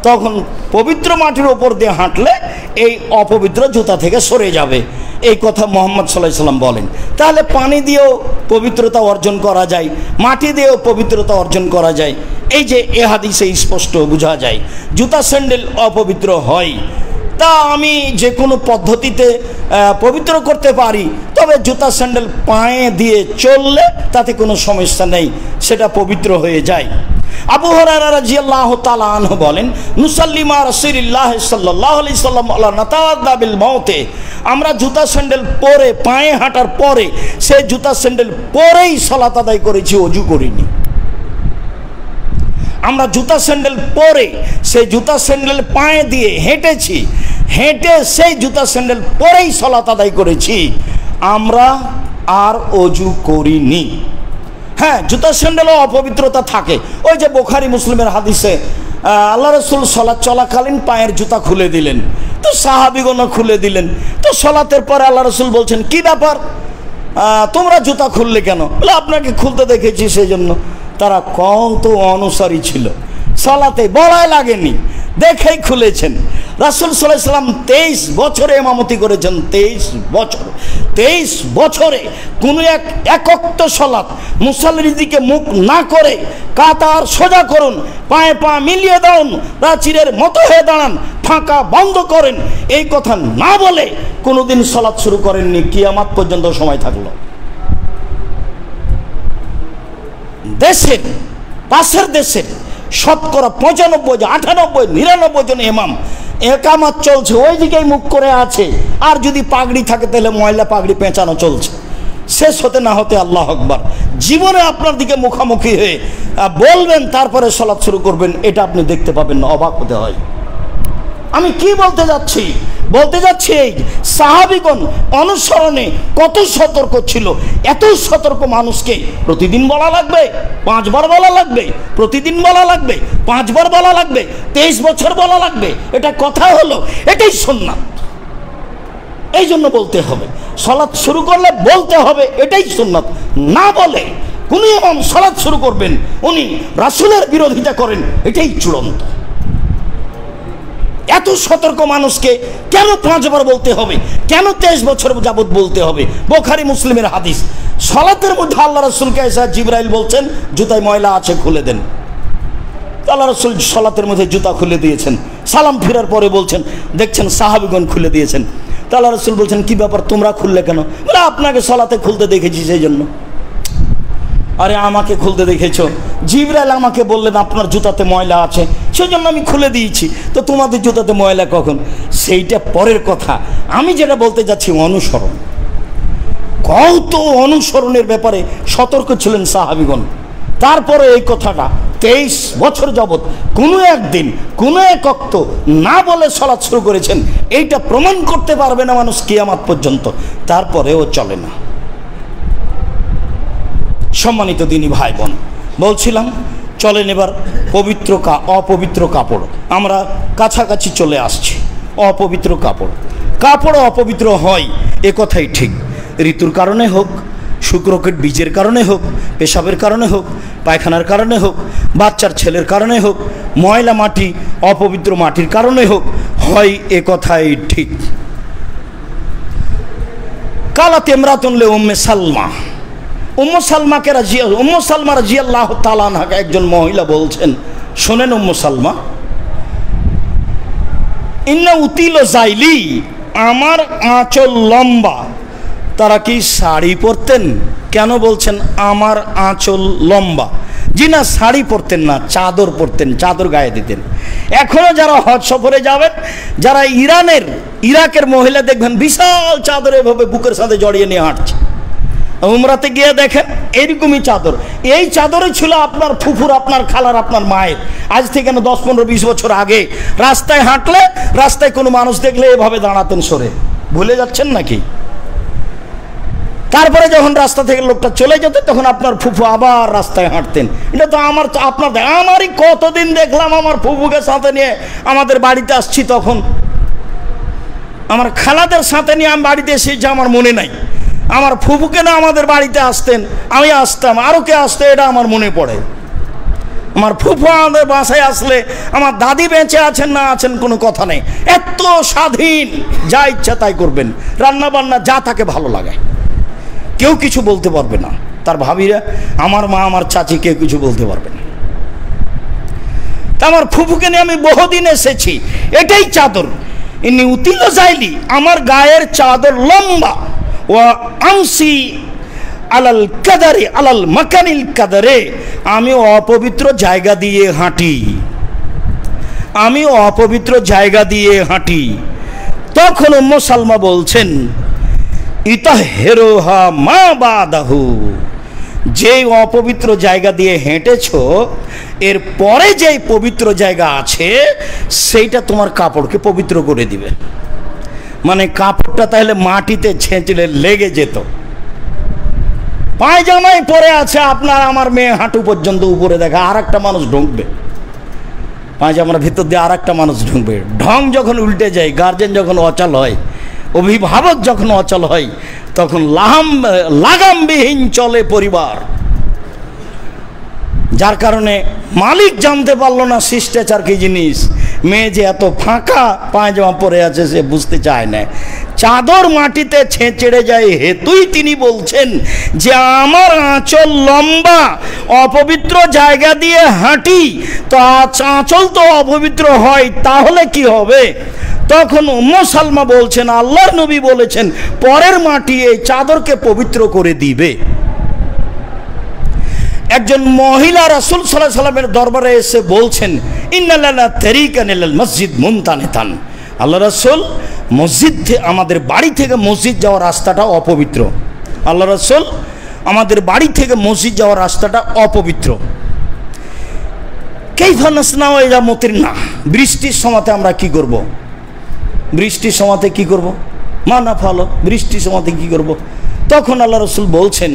তখন পবিত্র মাটির ওপর দিয়ে হাঁটলে এই অপবিত্র জুতা থেকে সরে যাবে, এই কথা মুহাম্মদ সাল্লাল্লাহু আলাইহি সাল্লাম বলেন। তাহলে পানি দিয়েও পবিত্রতা অর্জন করা যায়, মাটি দিয়েও পবিত্রতা অর্জন করা যায়। এই যে এ হাদিসে স্পষ্ট বোঝা যায় জুতা স্যান্ডেল অপবিত্র হয়, তা আমি যে কোনো পদ্ধতিতে পবিত্র করতে পারি, তবে জুতা স্যান্ডেল পায়ে দিয়ে চললে তাতে কোনো সমস্যা নেই, সেটা পবিত্র হয়ে যায়। আবু হুরায়রা রাদিয়াল্লাহু তাআলা আনহু বলেন, নুসাল্লি মা রাসূলিল্লাহ সাল্লাল্লাহু আলাইহি সাল্লাম আলা নাতাওয়াদ্দা বিল মাউতে, আমরা জুতা স্যান্ডেল পরে, পায়ে হাঁটার পরে সেই জুতা স্যান্ডেল পরেই সালাত আদায় করেছি, ওযু করিনি। আমরা জুতা স্যান্ডেল পরে সেই জুতা স্যান্ডেল পায়ে দিয়ে হেঁটেছি, হেঁটে সেই জুতা স্যান্ডেল পরেই সালাত আদায় করেছি, আমরা আর ওযু করিনি। হ্যাঁ, জুতা স্যান্ডেলও অপবিত্রতা থাকে। ওই যে বুখারী মুসলিমের হাদিসে আল্লাহ রাসূল সালাত চলাকালীন পায়ের জুতা খুলে দিলেন, তো সাহাবীগণও খুলে দিলেন। তো সালাতের পরে আল্লাহ রাসূল বলছেন, কি ব্যাপার, তোমরা জুতা খুললে কেন? বলে, আপনাকে খুলতে দেখেছি সেই জন্য। তারা কত অনুসারী ছিল, সালাতে বলাই লাগেনি, দেখেই খুলেছেন। রাসূল সাল্লাল্লাহু আলাইহি ওয়াসাল্লাম 23 বছরে ইমামতি করেছেন। 23 বছরে কোনো একক্ত সালাত মুসাল্লির দিকে মুখ না করে কাতার সোজা করুন, পায়ে পা মিলিয়ে দাঁড়ান, প্রাচীরের মতো হয়ে দাঁড়ান, ফাঁকা বন্ধ করেন, এই কথা না বলে কোনোদিন সালাত শুরু করেননি। কিয়ামত পর্যন্ত সময় থাকলো। দেশের পাশের দেশের শতকরা 95, 98, 99 জন ইমাম একামত চলছে, ওই দিকেই মুখ করে আছে। আর যদি পাগড়ি থাকে তাহলে ময়লা পাগড়ি পেঁচানো চলছে। শেষ হতে না হতে আল্লাহু আকবার, জীবনে আপনার দিকে মুখামুখি হয়ে বলবেন, তারপরে সালাত শুরু করবেন, এটা আপনি দেখতে পাবেন না, অবাক হতে হয়। আমি কি বলতে যাচ্ছি? বলতে যাচ্ছি এই সাহাবীগণ অনুসরণে কত সতর্ক ছিল। এত সতর্ক মানুষকে প্রতিদিন বলা লাগবে, 5 বার বলা লাগবে, প্রতিদিন বলা লাগবে, 5 বার বলা লাগবে, 23 বছর বলা লাগবে, এটা কথা হলো? এটাই সুন্নাত। এই জন্য বলতে হবে, সালাত শুরু করলে বলতে হবে, এটাই সুন্নাত। না বলে কোন ইমাম সালাত শুরু করবেন, উনি রাসূলের বিরোধিতা করেন, এটাই চূড়ান্ত। এত সতর্ক মানুষকে কেন 5 বার বলতে হবে? কেন 23 বছর যাবত বলতে হবে? বুখারী মুসলিমের হাদিস। সালাতের মধ্যে আল্লাহ রাসূলকে এসে জিবরাইল বলছেন, জুতায় ময়লা আছে, খুলে দেন। আল্লাহ রাসূল সালাতের মধ্যে জুতা খুলে দিয়েছেন। সালাম ফেরার পরে বলছেন, দেখছেন সাহাবীগণ খুলে দিয়েছেন। আল্লাহ রাসূল বলছেন, কি ব্যাপার, তোমরা খুললে কেন? বলে, আপনাকে সালাতে খুলতে দেখেছি সেই জন্য। আরে আমাকে খুলতে দেখেছ? জিবরাইল আমাকে বললেন আপনার জুতাতে ময়লা আছে, সেই জন্য আমি খুলে দিয়েছি। তো তোমাদের জুতাতে ময়লা কখন? সেইটা পরের কথা। আমি যেটা বলতে যাচ্ছি, অনুসরণ। কত অনুসরণের ব্যাপারে সতর্ক ছিলেন সাহাবীগণ। তারপরে এই কথাটা 23 বছর যাবত কোনো একদিন কোনো এক ওয়াক্ত না বলে সালাত শুরু করেছেন, এইটা প্রমাণ করতে পারবে না মানুষ কিয়ামত পর্যন্ত। তারপরেও চলে না। সম্মানিত দিনী ভাই বোন, বলছিলাম চলেন এবার অপবিত্র কাপড়। আমরা কাছাকাছি চলে আসছি। অপবিত্র কাপড় অপবিত্র হয়, এ কথাই ঠিক। ঋতুর কারণে হোক, শুক্রকের বীজের কারণে হোক, পেশাবের কারণে হোক, পায়খানার কারণে হোক, বাচ্চার ছেলের কারণে হোক, ময়লা মাটি অপবিত্র মাটির কারণে হোক, হয়, এ কথাই ঠিক। কালাত ইমরাতুন লি উম্মে সালমা, উম্মু সালমা রাদিয়াল্লাহু তাআলা আনহা একজন মহিলা বলছেন, শোনেন উম্মু সালমা, ইন্না উতিল জাইলি, আমার আঁচল লম্বা। তারা কি শাড়ি পরতেন? কেন বলছেন আমার আঁচল লম্বা? জি না, শাড়ি পরতেন না, চাদর পরতেন, চাদর গায়ে দিতেন। এখনো যারা হজ সফরে যাবেন, যারা ইরাকের মহিলা দেখবেন বিশাল চাদর এভাবে বুকের সাথে জড়িয়ে নিয়ে হাঁটছে। উমরাতে গিয়ে দেখেন এইরকমই চাদর। এই চাদরে ছিল আপনার ফুফুর, আপনার খালার, আপনার মায়ের। আজ থেকে 10, 15, 20 বছর আগে রাস্তায় হাঁটলে, রাস্তায় কোনো মানুষ দেখলে এভাবে দাঁড়াতেন সরে। ভুলে যাচ্ছেন নাকি? তারপরে যখন রাস্তা থেকে লোকটা চলে যেত, তখন আপনার ফুফু আবার রাস্তায় হাঁটতেন। এটা তো আমারই কতদিন দেখলাম আমার ফুফুকে সাথে নিয়ে আমাদের বাড়িতে আসছি, তখন আমার খালাদের সাথে নিয়ে আমি বাড়িতে এসেছি, আমার মনে নাই। আমার ফুফুকে না আমাদের বাড়িতে আসতেন, আমি আসতাম, আরও কে আসতো, এটা আমার মনে পড়ে। আমার ফুফু আমাদের বাসায় আসলে আমার দাদি বেঁচে আছেন না আছেন কোনো কথা নেই, এত স্বাধীন, যা ইচ্ছা তাই করবেন, রান্না বান্না যা তাকে ভালো লাগে, কেউ কিছু বলতে পারবে না। তার ভাবিরা, আমার মা, আমার চাচি, কেউ কিছু বলতে পারবে না। তা আমার ফুফুকে নিয়ে আমি বহুদিন এসেছি। এটাই চাদর। ইনি উতিল জাইলি, আমার গায়ের চাদর লম্বা। ও আংসি আলাল কাদারে আলাল মাকানিল কাদারে, আমি অপবিত্র জায়গা দিয়ে হাঁটি, আমি অপবিত্র জায়গা দিয়ে হাঁটি। তখন উম্মে সালমা বলছেন ইতাহেরুহা মা বাদাহু, যে অপবিত্র জায়গা দিয়ে হেঁটেছো এর পরে যে পবিত্র জায়গা আছে সেইটা তোমার কাপড়কে পবিত্র করে দিবে। মানে কাপড়টা তাহলে মাটিতে ছেঁচলে লেগে যেত। পায়জামাই পরে আছে আপনার আমার মেয়ে হাঁটু পর্যন্ত উপরে, দেখা আর একটা মানুষ ঢুকবে পায়জামার ভিতর দিয়ে, আর একটা মানুষ ঢুকবে। ঢং যখন উল্টে যায়, গার্জেন যখন অচল হয়, অভিভাবক যখন অচল হয়, তখন লাগামবিহীন চলে পরিবার। যার কারণে মালিক জানতে পারলো না শিষ্টাচার কি জিনিস। মেয়ে যে এত ফাঁকা পায়জামা পরে আছে সে বুঝতে চায় না। চাদর মাটিতে ছেঁচড়ে যায় হেতুই তিনি বলছেন যে আমার আঁচল লম্বা, অপবিত্র জায়গা দিয়ে হাঁটি, তো আঁচল তো অপবিত্র হয়, তাহলে কি হবে? তখন উম্মে সালমা বলছেন আল্লাহর নবী বলেছেন পরের মাটি এই চাদরকে পবিত্র করে দিবে। একজন মহিলা রাসূল সাল্লাল্লাহু আলাইহি সাল্লামের দরবারে এসে বলছেন ইন্নাল্লাহ তারিকান ইলাল মসজিদ মুনতানিতান, আল্লাহ রাসূল মসজিদ আমাদের বাড়ি থেকে মসজিদ যাওয়ার রাস্তাটা অপবিত্র। আল্লাহ রাসূল আমাদের বাড়ি থেকে মসজিদ যাওয়ার রাস্তাটা অপবিত্র। কাইফা নাসনাউ ইযা মুতিরনা, বৃষ্টির সময়তে আমরা কি করব? বৃষ্টির সময়তে কি করব? মানা ফালো, বৃষ্টির সময়তে কি করব? তখন আল্লাহ রাসূল বলছেন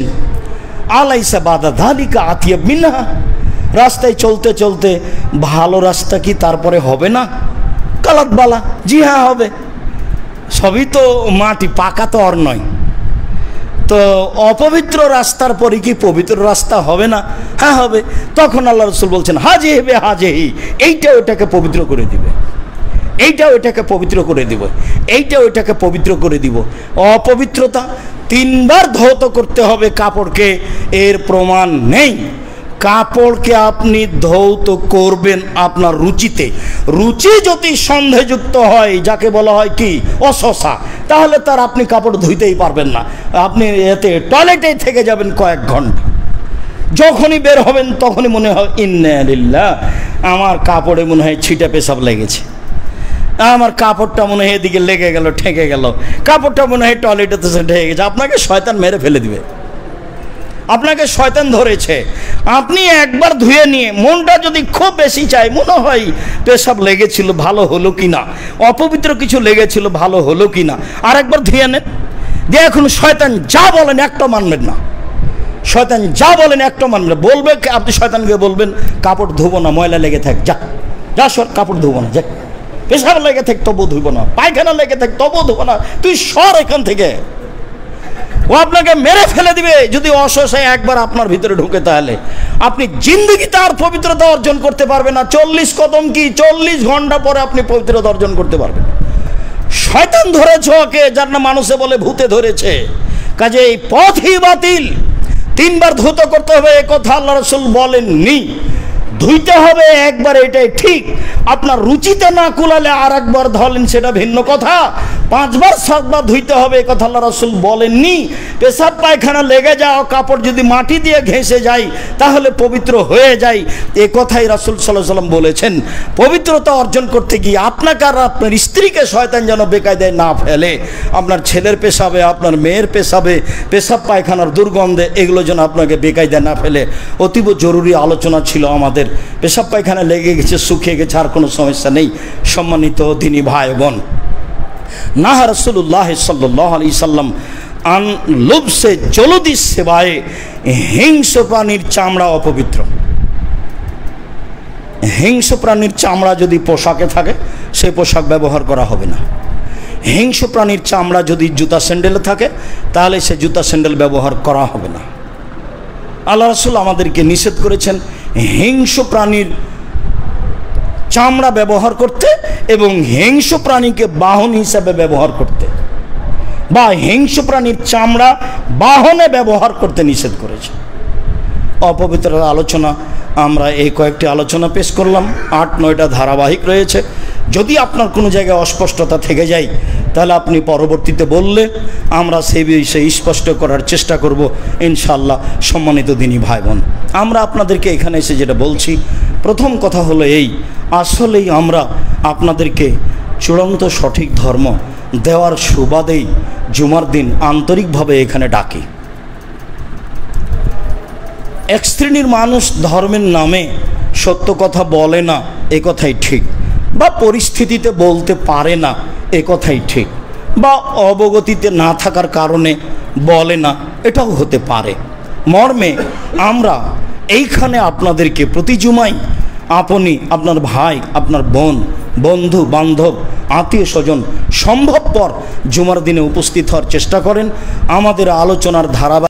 আলাইসা বাদা যালিকা আতিয়াব মিনহা, রাস্তায় চলতে চলতে ভালো রাস্তা কি তারপরে হবে না? কালাত বালা, জি হ্যাঁ হবে, সবই তো মাটি, পাকা তো আর নয়। তো অপবিত্র রাস্তার পরে কি পবিত্র রাস্তা হবে না? হ্যাঁ হবে। তখন আল্লাহ রাসূল বলছেন হাজি হেবে হাজেহি, এইটা ওটাকে পবিত্র করে দিবে, এইটা ওইটাকে পবিত্র করে দিব, এইটা ওইটাকে পবিত্র করে দিব। অপবিত্রতা তিনবার ধৌত করতে হবে কাপড়কে, এর প্রমাণ নেই। কাপড়কে আপনি ধৌত করবেন আপনার রুচিতে। রুচি যদি সন্দেহযুক্ত হয়, যাকে বলা হয় কি অসসা, তাহলে তার আপনি কাপড় ধুইতেই পারবেন না। আপনি এতে টয়লেটে থেকে যাবেন কয়েক ঘন্টা। যখনই বের হবেন তখনই মনে হয় ইন্না লিল্লাহ, আমার কাপড়ে মনে হয় ছিটা পেশাব লেগেছে, আমার কাপড়টা মনে হয় এদিকে লেগে গেল, ঠেকে গেল, কাপড়টা মনে হয় টয়লেটেতে ঠেকে গেছে। আপনাকে শয়তান মেরে ফেলে দিবে, আপনাকে শয়তান ধরেছে। আপনি একবার ধুয়ে নিয়ে মনটা যদি খুব বেশি চায়, মনে হয় পেশাব লেগেছিল ভালো হলো কিনা, অপবিত্র কিছু লেগেছিল ভালো হলো কিনা, আর একবার ধুয়ে নেন। দিয়ে এখন শয়তান যা বলেন একটা মানবেন না, শয়তান যা বলেন একটা মানবেন। বলবে আপনি শয়তানকে বলবেন কাপড় ধুবো না, ময়লা লেগে থাক, যা যা সর, কাপড় ধুবো না, যা, পেশাব লেগে থাক তবু ধুবো না, পায়খানা লেগে থাক তবু ধুবো না, তুই সর এখান থেকে। ও আপনাকে মেরে ফেলে দিবে যদি অসহায় একবার আপনার ভিতরে ঢুকে। তাহলে আপনি জিন্দগিতে আর পবিত্রতা অর্জন করতে পারবেন না। 40 কদম কি 40 ঘন্টা পরে আপনি পবিত্রতা অর্জন করতে পারবেন। শয়তান ধরেছে ওকে, যার না মানুষে বলে ভূতে ধরেছে। কাজে এই পথই বাতিল। 3 বার ধৌত করতে হবে এ কথা আল্লাহ রাসূল বলেননি। ধুইতে হবে একবার, এটাই ঠিক। আপনার রুচিতে না কুলালে আর একবার ধরেন, সেটা ভিন্ন কথা। 5 বার 7 বার ধুইতে হবে এ কথা আল্লাহ রাসূল বলেননি। পেশাব পায়খানা লেগে যাও, কাপড় যদি মাটি দিয়ে ঘেঁষে যায় তাহলে পবিত্র হয়ে যায়, এ কথাই রাসূল সাল্লাল্লাহু আলাইহি ওয়াসাল্লাম বলেছেন। পবিত্রতা অর্জন করতে গিয়ে আপনাকে আর আপনার স্ত্রীকে শয়তান যেন বেকায়দায় না ফেলে। আপনার ছেলের পেশাবে, আপনার মেয়ের পেশাবে, পেশাব পায়খানার দুর্গন্ধে, এগুলো যেন আপনাকে বেকায়দায় না ফেলে। অতীব জরুরি আলোচনা ছিল আমাদের। পেশাব পায়খানা লেগে গেছে, শুকিয়ে গেছে, আর কোনো সমস্যা নেই। সম্মানিত দিনী ভাই বোন, না রাসূলুল্লাহ সাল্লাল্লাহু আলাইহি সাল্লাম আন লুবসে জলদি সেবায়ে, হিংস্র প্রাণীর চামড়া অপবিত্র। হিংস্র প্রাণীর চামড়া যদি পোশাকে থাকে সে পোশাক ব্যবহার করা হবে না। হিংস্র প্রাণীর চামড়া যদি জুতা স্যান্ডেলে থাকে তাহলে সে জুতা স্যান্ডেল ব্যবহার করা হবে না। আল্লাহ রাসূল আমাদেরকে নিষেধ করেছেন হিংস্র প্রাণীর চামড়া ব্যবহার করতে এবং হিংস্র প্রাণীকে বাহন হিসাবে ব্যবহার করতে, বা হিংস্র প্রাণীর চামড়া বাহনে ব্যবহার করতে নিষেধ করেছে। অপবিত্রতার আলোচনা আমরা এই কয়েকটি আলোচনা পেশ করলাম। 8-9টা ধারাবাহিক রয়েছে। যদি আপনার কোনো জায়গায় অস্পষ্টতা থেকে যায় তাহলে আপনি পরবর্তীতে বললে আমরা সেই বিষয়ে স্পষ্ট করার চেষ্টা করব ইনশাআল্লাহ। সম্মানিত দিনী ভাই বোন, আমরা আপনাদেরকে এখানে এসে যেটা বলছি, প্রথম কথা হলো এই, আসলেই আমরা আপনাদেরকে চূড়ান্ত সঠিক ধর্ম দেওয়ার সুবাদেই জুমার দিন আন্তরিকভাবে এখানে ডাকি। এক শ্রেণীর মানুষ ধর্মের নামে সত্য কথা বলে না, এ কথাই ঠিক, বা পরিস্থিতিতে বলতে পারে না, এ কথাই ঠিক, বা অবগতিতে না থাকার কারণে বলে না, এটাও হতে পারে। মর্মে আমরা এইখানে আপনাদেরকে প্রতি জুমাই আপনি, আপনার ভাই, আপনার বোন, বন্ধু বান্ধব, আত্মীয় স্বজন সম্ভবপর জুমার দিনে উপস্থিত হওয়ার চেষ্টা করেন। আমাদের আলোচনার ধারাবাহিক